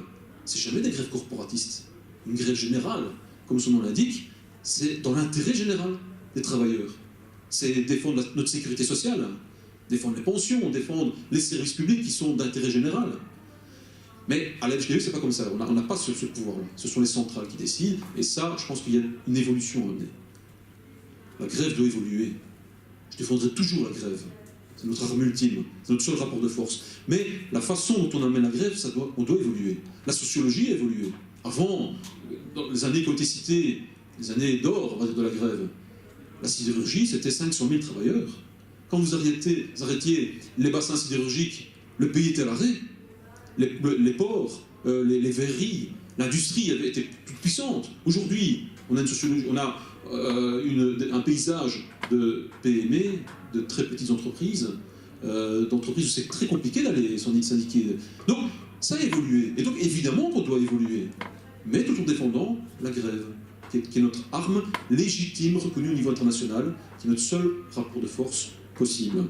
[SPEAKER 3] c'est jamais des grèves corporatistes. Une grève générale, comme son nom l'indique, c'est dans l'intérêt général des travailleurs. C'est défendre notre sécurité sociale, défendre les pensions, défendre les services publics qui sont d'intérêt général. Mais à la HDB, c'est pas comme ça. On n'a pas ce pouvoir-là. Ce sont les centrales qui décident. Et ça, je pense qu'il y a une évolution à mener. La grève doit évoluer. Je défendrai toujours la grève. C'est notre arme ultime. C'est notre seul rapport de force. Mais la façon dont on amène la grève, on doit évoluer. La sociologie a évolué. Avant, dans les années qui ont été citées, les années d'or, on va dire, de la grève, la sidérurgie, c'était 500 000 travailleurs. Quand vous arrêtiez les bassins sidérurgiques, le pays était à l'arrêt. Les ports, les verreries, l'industrie avait été toute puissante. Aujourd'hui, on a une sociologie, on a un paysage de PME, de très petites entreprises, d'entreprises où c'est très compliqué d'aller syndiquer. Donc, ça a évolué. Et donc, évidemment qu'on doit évoluer, mais tout en défendant la grève, qui est notre arme légitime, reconnue au niveau international, qui est notre seul rapport de force possible.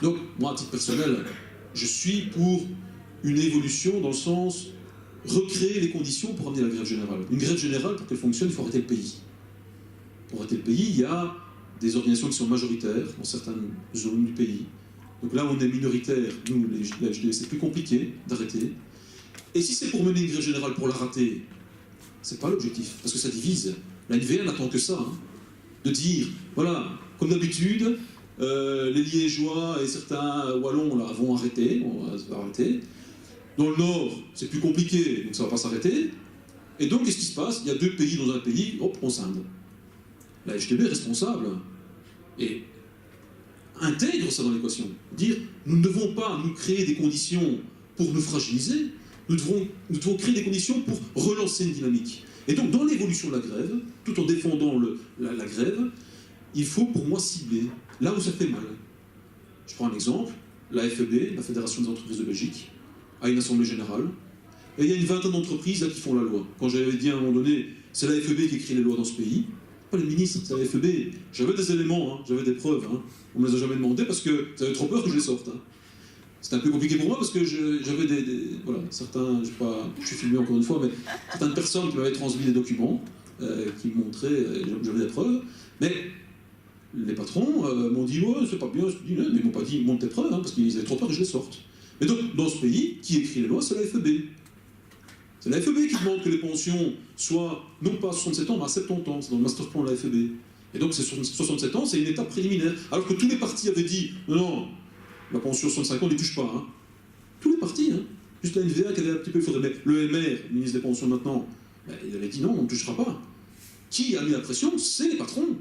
[SPEAKER 3] Donc, moi, à titre personnel, je suis pour une évolution dans le sens recréer les conditions pour amener la grève générale. Une grève générale, pour qu'elle fonctionne, il faut arrêter le pays. Pour arrêter le pays, il y a des organisations qui sont majoritaires dans certaines zones du pays. Donc là, on est minoritaire, nous, les HDB, c'est plus compliqué d'arrêter. Et si c'est pour mener une grève générale pour la rater, c'est pas l'objectif, parce que ça divise. La NVA n'attend que ça, hein, de dire, voilà, comme d'habitude, les Liégeois et certains Wallons là, vont arrêter, on va arrêter. Dans le Nord, c'est plus compliqué, donc ça ne va pas s'arrêter. Et donc, qu'est-ce qui se passe? Il y a 2 pays dans un pays, hop, on scinde. La HDB est responsable et intègre ça dans l'équation. Dire, nous ne devons pas nous créer des conditions pour nous fragiliser, nous devons créer des conditions pour relancer une dynamique. Et donc, dans l'évolution de la grève, tout en défendant la grève, il faut, pour moi, cibler là où ça fait mal. Je prends un exemple, la FEB, la Fédération des entreprises de Belgique, a une assemblée générale, et il y a une vingtaine d'entreprises là qui font la loi. Quand j'avais dit à un moment donné, c'est la FEB qui écrit les lois dans ce pays, pas les ministres, c'est la FEB. J'avais des éléments, hein, j'avais des preuves, hein. On ne me les a jamais demandé parce que j'avais trop peur que je les sorte. Hein. C'était un peu compliqué pour moi parce que j'avais voilà, certains, je suis filmé encore une fois, mais certaines personnes qui m'avaient transmis des documents, qui me montraient, j'avais des preuves, mais les patrons m'ont dit, ouais, c'est pas bien, mais ils m'ont pas dit, montre tes preuves, hein, parce qu'ils avaient trop peur que je les sorte. Mais donc, dans ce pays, qui écrit les lois, c'est la FEB. C'est la FEB qui demande que les pensions soient, non pas à 67 ans, mais à 70 ans, c'est dans le master plan de la FEB. Et donc, 67 ans, c'est une étape préliminaire. Alors que tous les partis avaient dit, non, la pension 65 ans, on n'y touche pas. Hein. Tous les partis, hein. Juste la NVA qui avait un petit peu fait. Mais le MR, le ministre des Pensions maintenant, ben, il avait dit non, on ne touchera pas. Qui a mis la pression? C'est les patrons.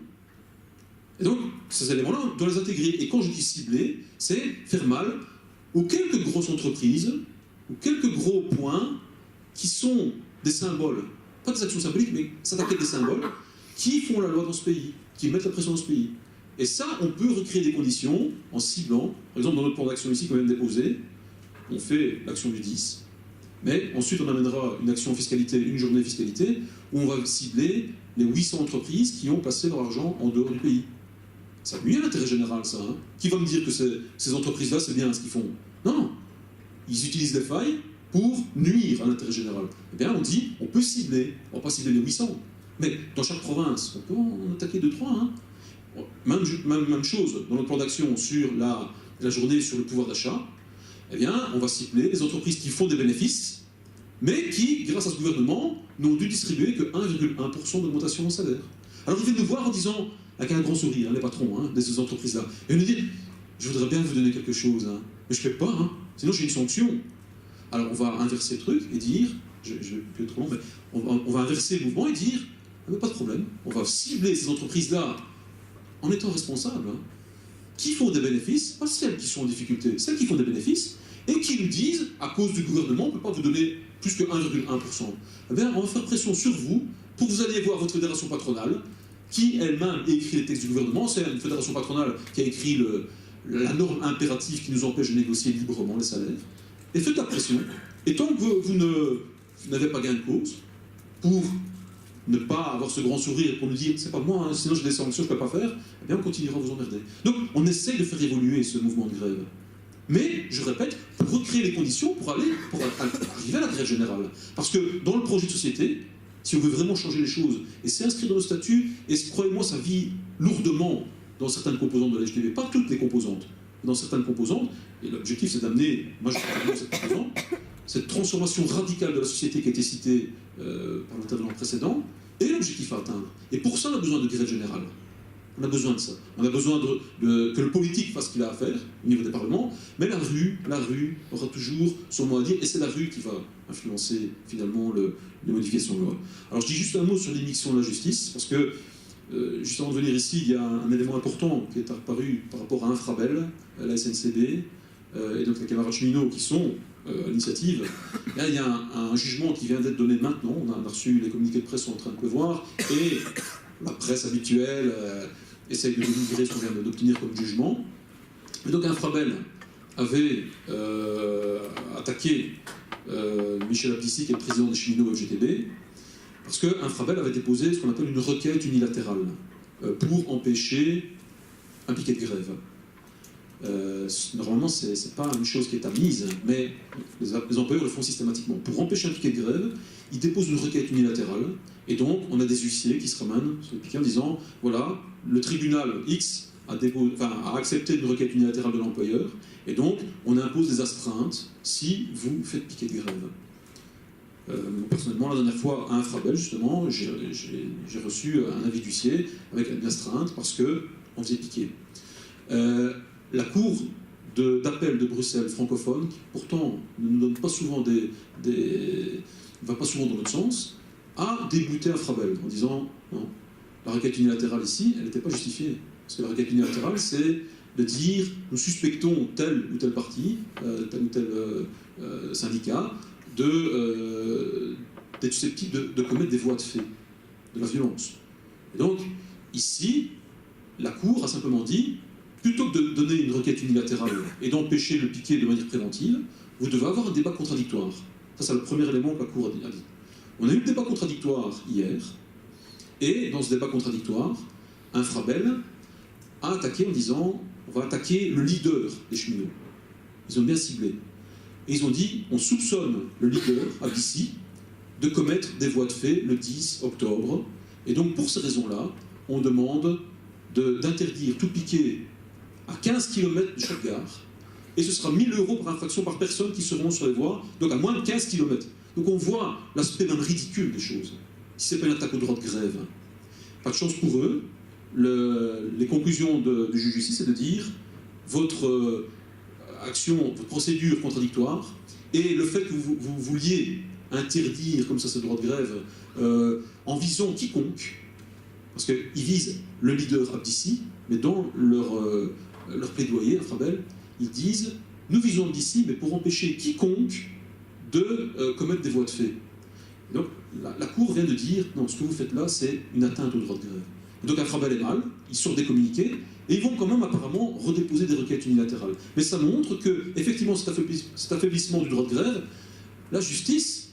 [SPEAKER 3] Et donc, ces éléments-là, on doit les intégrer. Et quand je dis cibler, c'est faire mal aux quelques grosses entreprises, aux quelques gros points qui sont des symboles, pas des actions symboliques, mais s'attaquer à des symboles, qui font la loi dans ce pays, qui mettent la pression dans ce pays. Et ça, on peut recréer des conditions en ciblant. Par exemple, dans notre plan d'action ici qu'on vient de déposer, on fait l'action du 10, mais ensuite on amènera une action fiscalité, une journée fiscalité, où on va cibler les 800 entreprises qui ont placé leur argent en dehors du pays. Ça nuit à l'intérêt général, ça. Hein. Qui va me dire que ces entreprises-là, c'est bien ce qu'ils font? Non. Ils utilisent des failles pour nuire à l'intérêt général. Eh bien, on dit, on peut cibler. On ne va pas cibler les 800. Mais dans chaque province, on peut en attaquer 2-3. Hein. Même chose, dans notre plan d'action sur la journée sur le pouvoir d'achat, eh bien, on va cibler les entreprises qui font des bénéfices, mais qui, grâce à ce gouvernement, n'ont dû distribuer que 1,1% d'augmentation en salaire. Alors ils viennent nous voir en disant, avec un grand sourire, hein, les patrons de ces entreprises-là, et ils nous disent, je voudrais bien vous donner quelque chose, hein, mais je ne fais pas, hein, sinon j'ai une sanction. Alors on va inverser le truc et dire, je vais plus être trop long, mais on va inverser le mouvement et dire, mais pas de problème, on va cibler ces entreprises-là en étant responsables, hein, qui font des bénéfices, pas celles qui sont en difficulté, celles qui font des bénéfices, et qui nous disent, à cause du gouvernement, on ne peut pas vous donner plus que 1,1%. Eh bien, on va faire pression sur vous pour que vous alliez voir votre fédération patronale, qui elle-même écrit les textes du gouvernement. C'est une fédération patronale qui a écrit la norme impérative qui nous empêche de négocier librement les salaires. Et faites la pression. Et tant que vous n'avez pas gain de cause, pour ne pas avoir ce grand sourire et pour nous dire c'est pas moi, hein, sinon j'ai des sanctions, je ne peux pas faire, eh bien on continuera à vous emmerder. Donc on essaye de faire évoluer ce mouvement de grève. Mais, je répète, pour recréer les conditions pour arriver à la grève générale. Parce que dans le projet de société, si on veut vraiment changer les choses, et c'est inscrit dans nos statuts, et croyez-moi, ça vit lourdement dans certaines composantes de la LGTB, pas toutes les composantes, mais dans certaines composantes, et l'objectif c'est d'amener, moi je suis dans cette composante, cette transformation radicale de la société qui a été citée par l'intervenant précédent, et l'objectif à atteindre. Et pour ça, on a besoin de grève générale. On a besoin de ça. On a besoin que le politique fasse ce qu'il a à faire au niveau des parlements, mais la rue aura toujours son mot à dire, et c'est la rue qui va influencer finalement les modifications de loi. Alors je dis juste un mot sur l'émission de la justice, parce que juste avant de venir ici, il y a un élément important qui est apparu par rapport à Infrabel, la SNCB, et donc les camarades cheminots qui sont à l'initiative. Là, il y a un jugement qui vient d'être donné maintenant, on a reçu les communiqués de presse sont en train de pleuvoir, et la presse habituelle essaye de dénigrer ce qu'on vient d'obtenir comme jugement. Et donc Infrabel avait attaqué Michel Appici, qui est le président des cheminots FGTB, parce que Infrabel avait déposé ce qu'on appelle une requête unilatérale pour empêcher un piquet de grève. Normalement, ce n'est pas une chose qui est admise, mais les employeurs le font systématiquement. Pour empêcher un piquet de grève, ils déposent une requête unilatérale, et donc on a des huissiers qui se ramènent sur le piquet en disant voilà, le tribunal X a accepté une requête unilatérale de l'employeur, et donc on impose des astreintes si vous faites piquet de grève. Personnellement, la dernière fois à Infrabel, justement, j'ai reçu un avis d'huissier avec une astreinte parce qu'on faisait piquer. La Cour d'appel de Bruxelles francophone, qui pourtant ne nous donne pas souvent va pas souvent dans notre sens, a débuté Infrabel en disant non, la requête unilatérale ici, elle n'était pas justifiée. Parce que la requête unilatérale, c'est de dire nous suspectons telle ou telle partie, telle ou telle syndicats d'être susceptibles de commettre des voies de fait, de la violence. Et donc, ici, la Cour a simplement dit, plutôt que de donner une requête unilatérale et d'empêcher le piquet de manière préventive, vous devez avoir un débat contradictoire. Ça, c'est le premier élément que la Cour a dit. On a eu le débat contradictoire hier, et dans ce débat contradictoire, Infrabel a attaqué en disant on va attaquer le leader des cheminots. Ils ont bien ciblé. Et ils ont dit on soupçonne le leader, Abissi, de commettre des voies de fait le 10 octobre. Et donc pour ces raisons-là, on demande d'interdire tout piquet à 15 km de chaque gare. Et ce sera 1 000 € par infraction par personne qui seront sur les voies, donc à moins de 15 km. Donc on voit l'aspect même ridicule des choses. Si ce n'est pas une attaque au droit de grève, pas de chance pour eux. Les conclusions du juge ici, c'est de dire votre action, votre procédure contradictoire, et le fait que vous vouliez interdire comme ça ce droit de grève en visant quiconque, parce qu'ils visent le leader Abdissi, mais dans leur plaidoyer, Infrabel, ils disent nous visons Abdissi, mais pour empêcher quiconque de commettre des voies de fait. Donc la Cour vient de dire non, ce que vous faites là, c'est une atteinte au droit de grève. Et donc Infrabel est mal, ils sortent des communiqués, et ils vont quand même apparemment redéposer des requêtes unilatérales. Mais ça montre que, effectivement, cet affaiblissement du droit de grève, la justice,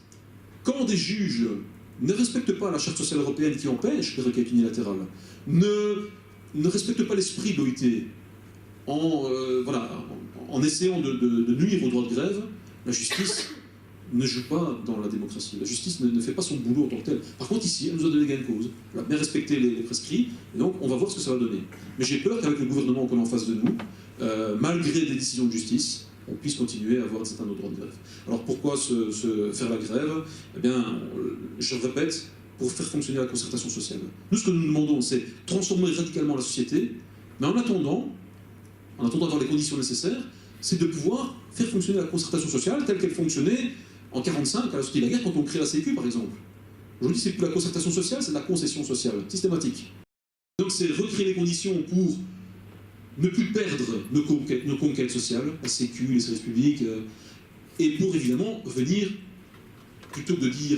[SPEAKER 3] quand des juges ne respectent pas la Charte sociale européenne qui empêche les requêtes unilatérales, ne respectent pas l'esprit de l'OIT, en essayant de nuire au droit de grève, la justice ne joue pas dans la démocratie. La justice ne fait pas son boulot en tant que tel. Par contre, ici, elle nous a donné gain de cause. Elle a bien respecté les prescrits, et donc on va voir ce que ça va donner. Mais j'ai peur qu'avec le gouvernement qu'on a en face de nous, malgré des décisions de justice, on puisse continuer à avoir un certain droit de grève. Alors pourquoi faire la grève? Eh bien, je répète, pour faire fonctionner la concertation sociale. Nous, ce que nous demandons, c'est transformer radicalement la société, mais en attendant d'avoir les conditions nécessaires, c'est de pouvoir faire fonctionner la concertation sociale telle qu'elle fonctionnait en 1945, à la sortie de la guerre, quand on crée la Sécu, par exemple. Aujourd'hui, c'est plus la concertation sociale, c'est de la concession sociale, systématique. Donc c'est recréer les conditions pour ne plus perdre nos conquêtes sociales, la Sécu, les services publics, et pour évidemment revenir, plutôt que de dire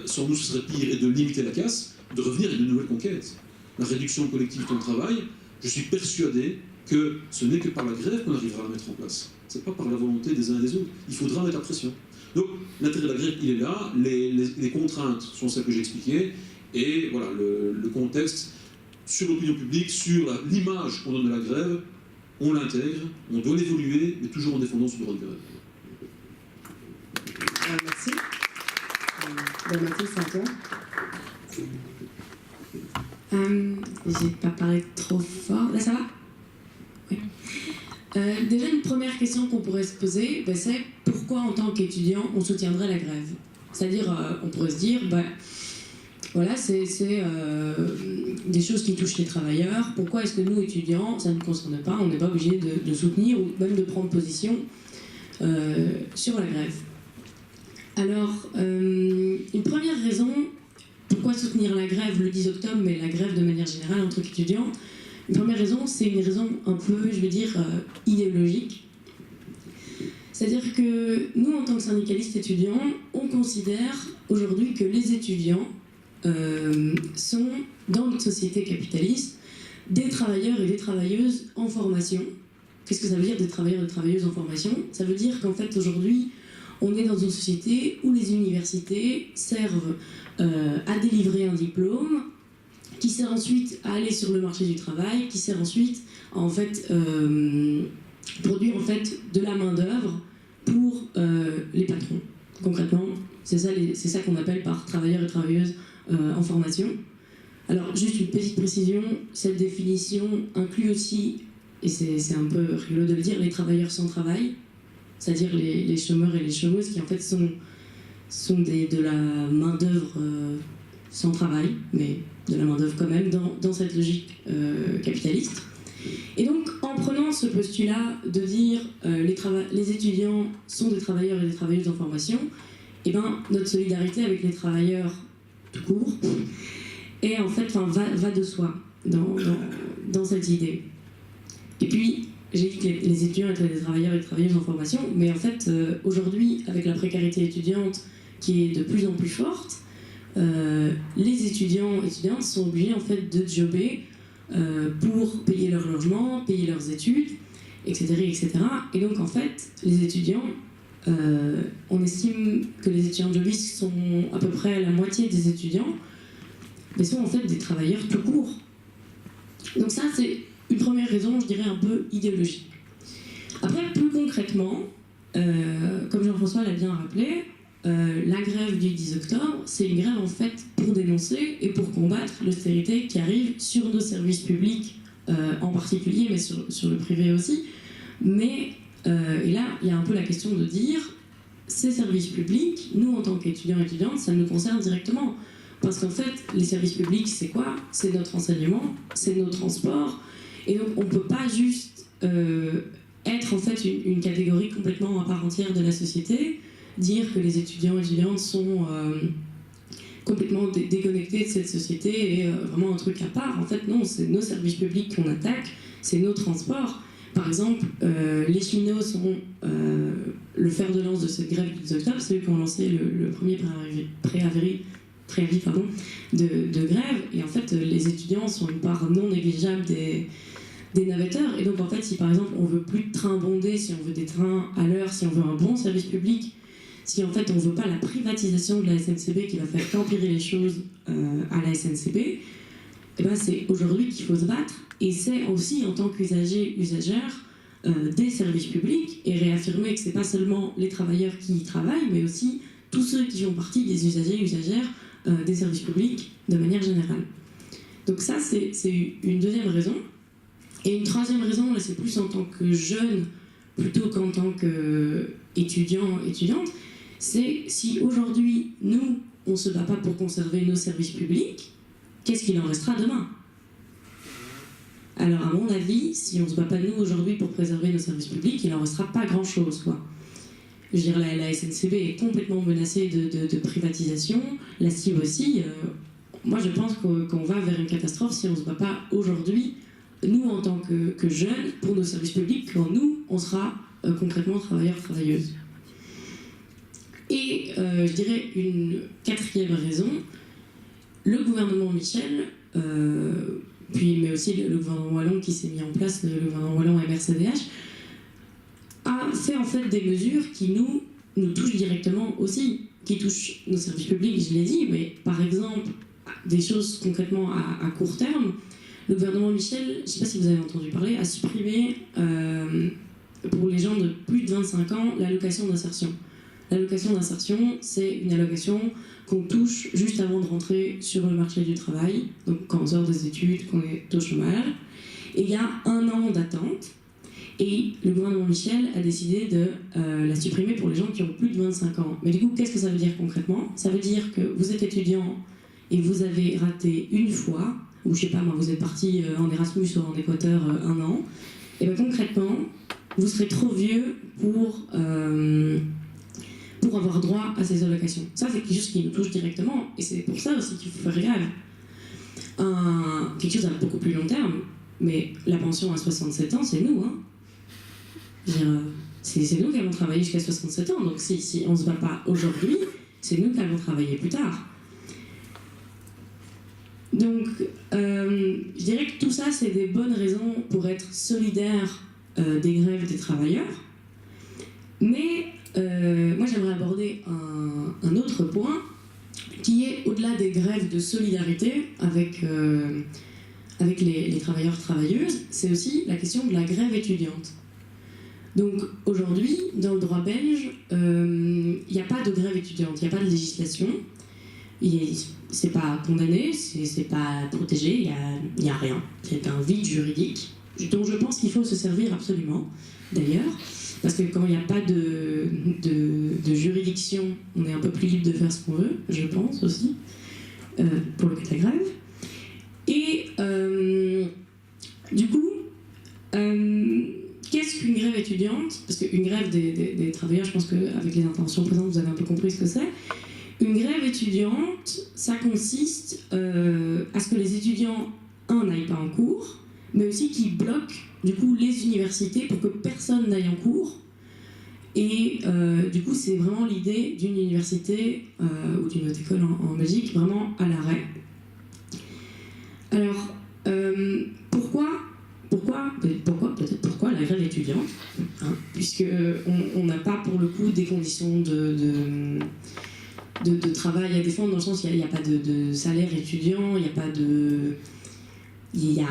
[SPEAKER 3] sans nous ce serait pire et de limiter la casse, de revenir avec de nouvelles conquêtes. La réduction collective de temps de travail, je suis persuadé que ce n'est que par la grève qu'on arrivera à la mettre en place. Ce n'est pas par la volonté des uns et des autres. Il faudra mettre la pression. Donc l'intérêt de la grève, il est là, les contraintes sont celles que j'ai expliquées, et voilà, le contexte sur l'opinion publique, sur l'image qu'on donne de la grève, on l'intègre, on doit l'évoluer, mais toujours en défendant ce droit de grève.
[SPEAKER 1] Merci. Mathilde, c'est à toi.
[SPEAKER 4] J'ai pas parlé trop fort. Là, ça va? Oui. Déjà, une première question qu'on pourrait se poser, c'est pourquoi, en tant qu'étudiant, on soutiendrait la grève? C'est-à-dire, on pourrait se dire, voilà, c'est des choses qui touchent les travailleurs. Pourquoi est-ce que nous, étudiants, ça ne nous concerne pas, on n'est pas obligé de soutenir ou même de prendre position sur la grève? Alors, une première raison, pourquoi soutenir la grève le 10 octobre, mais la grève de manière générale en tant qu'étudiant? Une première raison, c'est une raison un peu, je vais dire, idéologique. C'est-à-dire que nous, en tant que syndicalistes étudiants, on considère aujourd'hui que les étudiants sont, dans notre société capitaliste, des travailleurs et des travailleuses en formation. Qu'est-ce que ça veut dire, des travailleurs et des travailleuses en formation? Ça veut dire qu'en fait, aujourd'hui, on est dans une société où les universités servent à délivrer un diplôme, qui sert ensuite à aller sur le marché du travail, qui sert ensuite à en fait, produire en fait, de la main-d'œuvre pour les patrons. Concrètement, c'est ça qu'on appelle par travailleurs et travailleuses en formation. Alors, juste une petite précision, cette définition inclut aussi, et c'est un peu rigolo de le dire, les travailleurs sans travail, c'est-à-dire les chômeurs et les chômeuses qui en fait sont de la main-d'œuvre sans travail, mais de la main-d'œuvre quand même, dans cette logique capitaliste. Et donc, en prenant ce postulat de dire les étudiants sont des travailleurs et des travailleuses en formation, et notre solidarité avec les travailleurs tout court est en fait va de soi dans cette idée. Et puis, j'ai dit que les étudiants étaient des travailleurs et des travailleuses en formation, mais en fait, aujourd'hui, avec la précarité étudiante qui est de plus en plus forte, les étudiants et étudiantes sont obligés en fait de jobber pour payer leur logement, payer leurs études, etc., etc. Et donc en fait, les étudiants, on estime que les étudiants jobistes sont à peu près la moitié des étudiants, mais sont en fait des travailleurs tout court. Donc ça, c'est une première raison, je dirais, un peu idéologique. Après, plus concrètement, comme Jean-François l'a bien rappelé, la grève du 10 octobre, c'est une grève en fait pour dénoncer et pour combattre l'austérité qui arrive sur nos services publics en particulier, mais sur le privé aussi. Mais, et là, il y a un peu la question de dire, ces services publics, nous en tant qu'étudiants et étudiantes, ça nous concerne directement. Parce qu'en fait, les services publics, c'est quoi? C'est notre enseignement, c'est nos transports. Et donc, on ne peut pas juste être en fait une catégorie complètement à part entière de la société, dire que les étudiants et étudiantes sont complètement déconnectés de cette société et vraiment un truc à part. En fait, non, c'est nos services publics qu'on attaque, c'est nos transports. Par exemple, les cheminots sont le fer de lance de cette grève du 10 octobre, c'est eux qui ont lancé le premier préavis de grève. Et en fait, les étudiants sont une part non négligeable des navetteurs. Et donc, en fait, si par exemple, on veut plus de trains bondés, si on veut des trains à l'heure, si on veut un bon service public, si en fait on ne veut pas la privatisation de la SNCB qui va faire qu'empirer les choses à la SNCB, eh ben c'est aujourd'hui qu'il faut se battre. Et c'est aussi en tant qu'usagers, usagères des services publics et réaffirmer que ce n'est pas seulement les travailleurs qui y travaillent, mais aussi tous ceux qui font partie des usagers, usagères des services publics de manière générale. Donc ça, c'est une deuxième raison. Et une troisième raison, là c'est plus en tant que jeune plutôt qu'en tant qu'étudiant, étudiante, c'est si aujourd'hui, nous, on ne se bat pas pour conserver nos services publics, qu'est-ce qu'il en restera demain? Alors, à mon avis, si on ne se bat pas, nous, aujourd'hui, pour préserver nos services publics, il n'en restera pas grand-chose, quoi. Je veux dire, la SNCB est complètement menacée de privatisation, la CIB aussi. Moi, je pense qu'on va vers une catastrophe si on ne se bat pas aujourd'hui, nous, en tant que jeunes, pour nos services publics, quand nous, on sera concrètement travailleurs, travailleuses. Et je dirais une quatrième raison, le gouvernement Michel, mais aussi le gouvernement wallon qui s'est mis en place, le gouvernement wallon MRCDH, a fait en fait des mesures qui nous touchent directement aussi, qui touchent nos services publics, je l'ai dit, mais par exemple, des choses concrètement à court terme, le gouvernement Michel, je ne sais pas si vous avez entendu parler, a supprimé pour les gens de plus de 25 ans l'allocation d'insertion. L'allocation d'insertion, c'est une allocation qu'on touche juste avant de rentrer sur le marché du travail, donc quand on sort des études, qu'on est au chômage. Et il y a 1 an d'attente, et le gouvernement Michel a décidé de la supprimer pour les gens qui ont plus de 25 ans. Mais du coup, qu'est-ce que ça veut dire concrètement? Ça veut dire que vous êtes étudiant et vous avez raté une fois, ou je sais pas moi, vous êtes parti en Erasmus ou en Équateur 1 an, et bien concrètement, vous serez trop vieux pour avoir droit à ces allocations. Ça, c'est quelque chose qui nous touche directement, et c'est pour ça aussi qu'il faut faire grève. Quelque chose à beaucoup plus long terme, mais la pension à 67 ans, c'est nous, hein. Je veux dire, c'est nous qui allons travailler jusqu'à 67 ans, donc si on ne se bat pas aujourd'hui, c'est nous qui allons travailler plus tard. Donc, je dirais que tout ça, c'est des bonnes raisons pour être solidaire des grèves des travailleurs. Mais moi, j'aimerais aborder un autre point qui est au-delà des grèves de solidarité avec les travailleurs, travailleuses, c'est aussi la question de la grève étudiante. Donc aujourd'hui, dans le droit belge, il n'y a pas de grève étudiante, il n'y a pas de législation. C'est pas condamné, c'est pas protégé, il n'y a rien. C'est un vide juridique dont je pense qu'il faut se servir absolument, d'ailleurs, parce que quand il n'y a pas de juridiction, on est un peu plus libre de faire ce qu'on veut, je pense aussi, pour le cas de la grève. Et du coup, qu'est-ce qu'une grève étudiante? Parce qu'une grève des travailleurs, je pense qu'avec les interventions présentes, vous avez un peu compris ce que c'est. Une grève étudiante, ça consiste à ce que les étudiants, n'aillent pas en cours, mais aussi qui bloque du coup les universités pour que personne n'aille en cours. Et du coup, c'est vraiment l'idée d'une université ou d'une haute école en Belgique vraiment à l'arrêt. Alors, pourquoi la grève étudiante, hein, puisque on n'a pas pour le coup des conditions de travail à défendre, dans le sens qu'il n'y a pas de salaire étudiant, il n'y a pas de... Il n'y a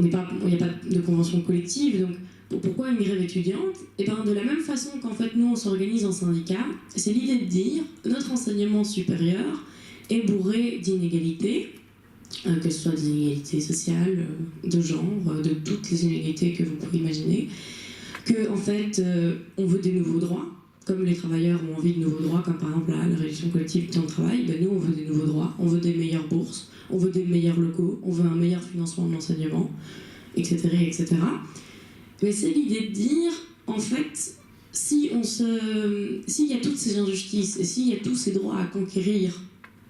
[SPEAKER 4] pas de convention collective, donc pourquoi une grève étudiante? Et bien de la même façon qu'en fait nous on s'organise en syndicat, c'est l'idée de dire notre enseignement supérieur est bourré d'inégalités, que ce soit des inégalités sociales, de genre, de toutes les inégalités que vous pouvez imaginer, que en fait on veut des nouveaux droits, comme les travailleurs ont envie de nouveaux droits, comme par exemple la réduction collective du temps de travail, ben nous on veut des nouveaux droits, on veut des meilleures bourses, on veut des meilleurs locaux, on veut un meilleur financement de l'enseignement, etc. etc. Mais c'est l'idée de dire, en fait, s'il y a toutes ces injustices et s'il y a tous ces droits à conquérir,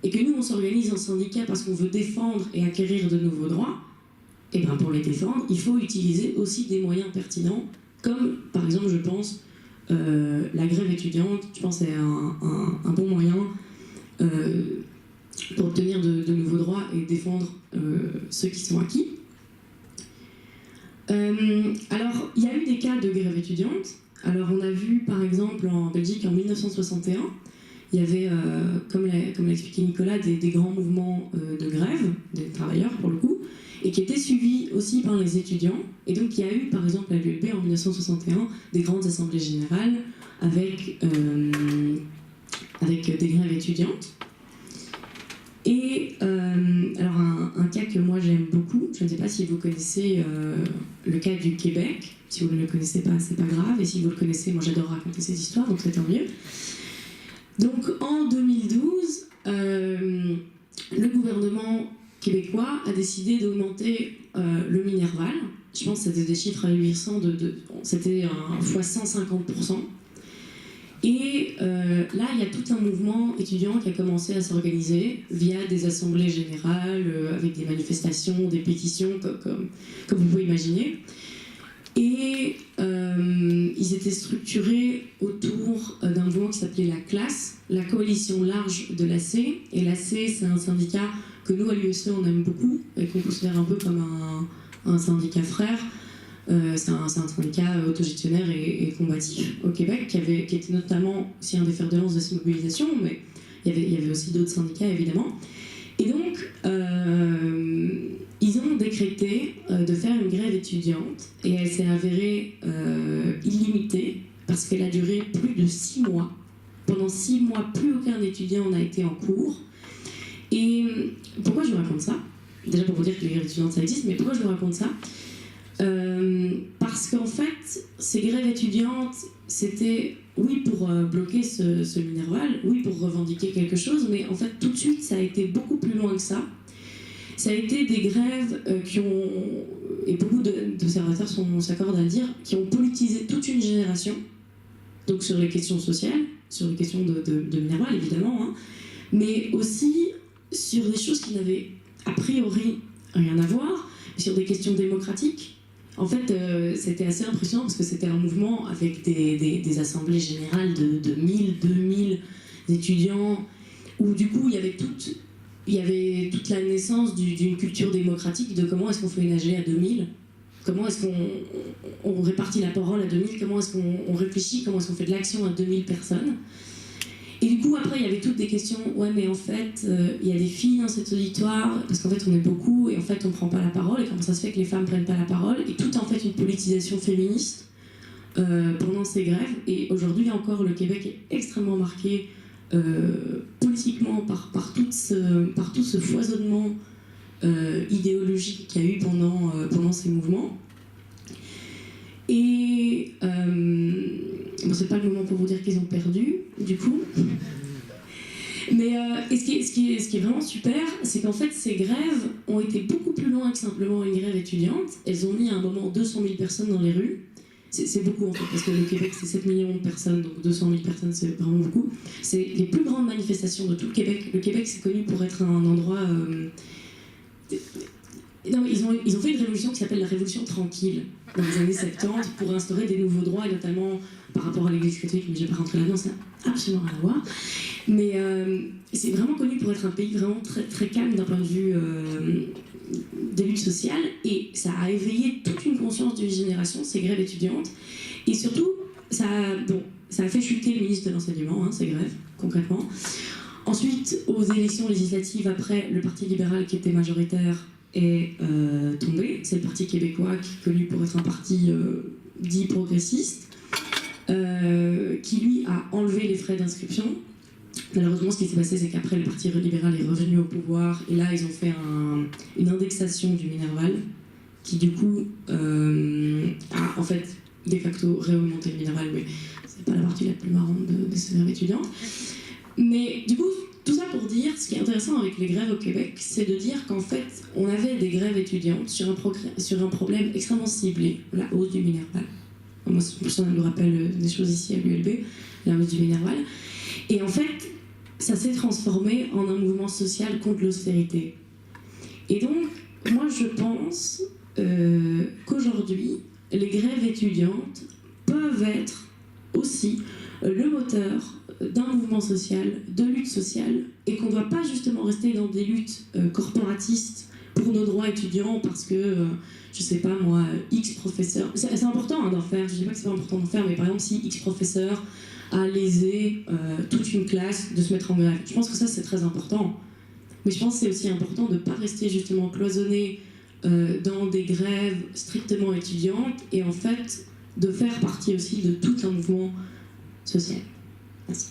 [SPEAKER 4] et que nous on s'organise en syndicat parce qu'on veut défendre et acquérir de nouveaux droits, et bien pour les défendre, il faut utiliser aussi des moyens pertinents, comme par exemple, je pense, la grève étudiante, je pense que c'est un bon moyen pour obtenir de nouveaux droits et défendre ceux qui sont acquis. Alors, il y a eu des cas de grève étudiante. Alors, on a vu par exemple en Belgique en 1961, il y avait, comme l'a expliqué Nicolas, des grands mouvements de grève, des travailleurs pour le coup, et qui étaient suivis aussi par les étudiants. Et donc, il y a eu par exemple à l'ULB en 1961 des grandes assemblées générales avec des grèves étudiantes. Et alors un cas que moi j'aime beaucoup, je ne sais pas si vous connaissez le cas du Québec. Si vous ne le connaissez pas, c'est pas grave. Et si vous le connaissez, moi j'adore raconter ces histoires, donc c'est tant mieux. Donc en 2012, le gouvernement québécois a décidé d'augmenter le Minerval. Je pense que c'était des chiffres ahurissants, c'était un fois 150%. Et là, il y a tout un mouvement étudiant qui a commencé à s'organiser via des assemblées générales, avec des manifestations, des pétitions, comme vous pouvez imaginer. Et ils étaient structurés autour d'un mouvement qui s'appelait la CLAS, la coalition large de l'AC. Et l'AC, c'est un syndicat que nous, à l'USE, on aime beaucoup et qu'on considère un peu comme un syndicat frère. C'est un syndicat autogestionnaire et combatif au Québec qui était notamment aussi un des fers de lance de ces mobilisations, mais il y avait aussi d'autres syndicats évidemment. Et donc ils ont décrété de faire une grève étudiante et elle s'est avérée illimitée parce qu'elle a duré plus de 6 mois. Pendant 6 mois, plus aucun étudiant n'a été en cours. Et pourquoi je vous raconte ça? Déjà pour vous dire que les grèves étudiantes ça existe, mais pourquoi je vous raconte ça? Parce qu'en fait, ces grèves étudiantes, c'était oui pour bloquer ce Minerval, oui pour revendiquer quelque chose, mais en fait tout de suite ça a été beaucoup plus loin que ça. Ça a été des grèves qui ont, et beaucoup d'observateurs s'accordent à le dire, qui ont politisé toute une génération, donc sur les questions sociales, sur les questions de Minerval évidemment, hein, mais aussi sur des choses qui n'avaient a priori rien à voir, sur des questions démocratiques. En fait, c'était assez impressionnant parce que c'était un mouvement avec des assemblées générales de 1000, 2000 étudiants, où du coup il y avait toute la naissance d'une culture démocratique de comment est-ce qu'on fait une AG à 2000, comment est-ce qu'on répartit la parole à 2000, comment est-ce qu'on réfléchit, comment est-ce qu'on fait de l'action à 2000 personnes. Et du coup, après, il y avait toutes des questions. Ouais, mais en fait, il y a des filles dans cet auditoire, parce qu'en fait, on est beaucoup, et en fait, on prend pas la parole. Et comment ça se fait que les femmes prennent pas la parole? Et tout en fait une politisation féministe pendant ces grèves. Et aujourd'hui encore, le Québec est extrêmement marqué politiquement par tout ce foisonnement idéologique qu'il y a eu pendant ces mouvements. Et bon, c'est pas le moment pour vous dire qu'ils ont perdu, du coup. Mais ce qui est vraiment super, c'est qu'en fait, ces grèves ont été beaucoup plus loin que simplement une grève étudiante. Elles ont mis à un moment 200 000 personnes dans les rues. C'est beaucoup en fait, parce que le Québec, c'est 7 millions de personnes, donc 200 000 personnes, c'est vraiment beaucoup. C'est les plus grandes manifestations de tout le Québec. Le Québec, c'est connu pour être un endroit... Non, mais ils ont fait une révolution qui s'appelle la Révolution tranquille dans les années 70 pour instaurer des nouveaux droits, et notamment par rapport à l'Église catholique, mais je ne vais pas rentrer là-dedans, ça n'a absolument rien à voir. Mais c'est vraiment connu pour être un pays vraiment très, très calme d'un point de vue des luttes sociales, et ça a éveillé toute une conscience d'une génération, ces grèves étudiantes, et surtout, ça a fait chuter le ministre de l'Enseignement, hein, ces grèves, concrètement. Ensuite, aux élections législatives, après, le Parti libéral qui était majoritaire est tombé. C'est le Parti québécois qui est connu pour être un parti dit progressiste, qui lui a enlevé les frais d'inscription. Malheureusement, ce qui s'est passé, c'est qu'après, le Parti libéral est revenu au pouvoir, et là, ils ont fait une indexation du Minerval, qui du coup a en fait de facto réaugmenté le Minerval, mais c'est pas la partie la plus marrante de ces grèves étudiantes. Mais du coup, tout ça pour dire, ce qui est intéressant avec les grèves au Québec, c'est de dire qu'en fait, on avait des grèves étudiantes sur un problème extrêmement ciblé, la hausse du Minerval. Moi, ça me rappelle des choses ici à l'ULB, la hausse du Minerval. Et en fait, ça s'est transformé en un mouvement social contre l'austérité. Et donc, moi, je pense qu'aujourd'hui, les grèves étudiantes peuvent être aussi le moteur d'un mouvement social, de lutte sociale, et qu'on ne doit pas justement rester dans des luttes corporatistes pour nos droits étudiants parce que, je sais pas moi, X professeur... C'est important d'en faire, je dis pas que c'est pas important d'en faire, mais par exemple si X professeur a lésé toute une classe de se mettre en grève. Je pense que ça c'est très important. Mais je pense que c'est aussi important de ne pas rester justement cloisonné dans des grèves strictement étudiantes et en fait de faire partie aussi de tout un mouvement social. Merci.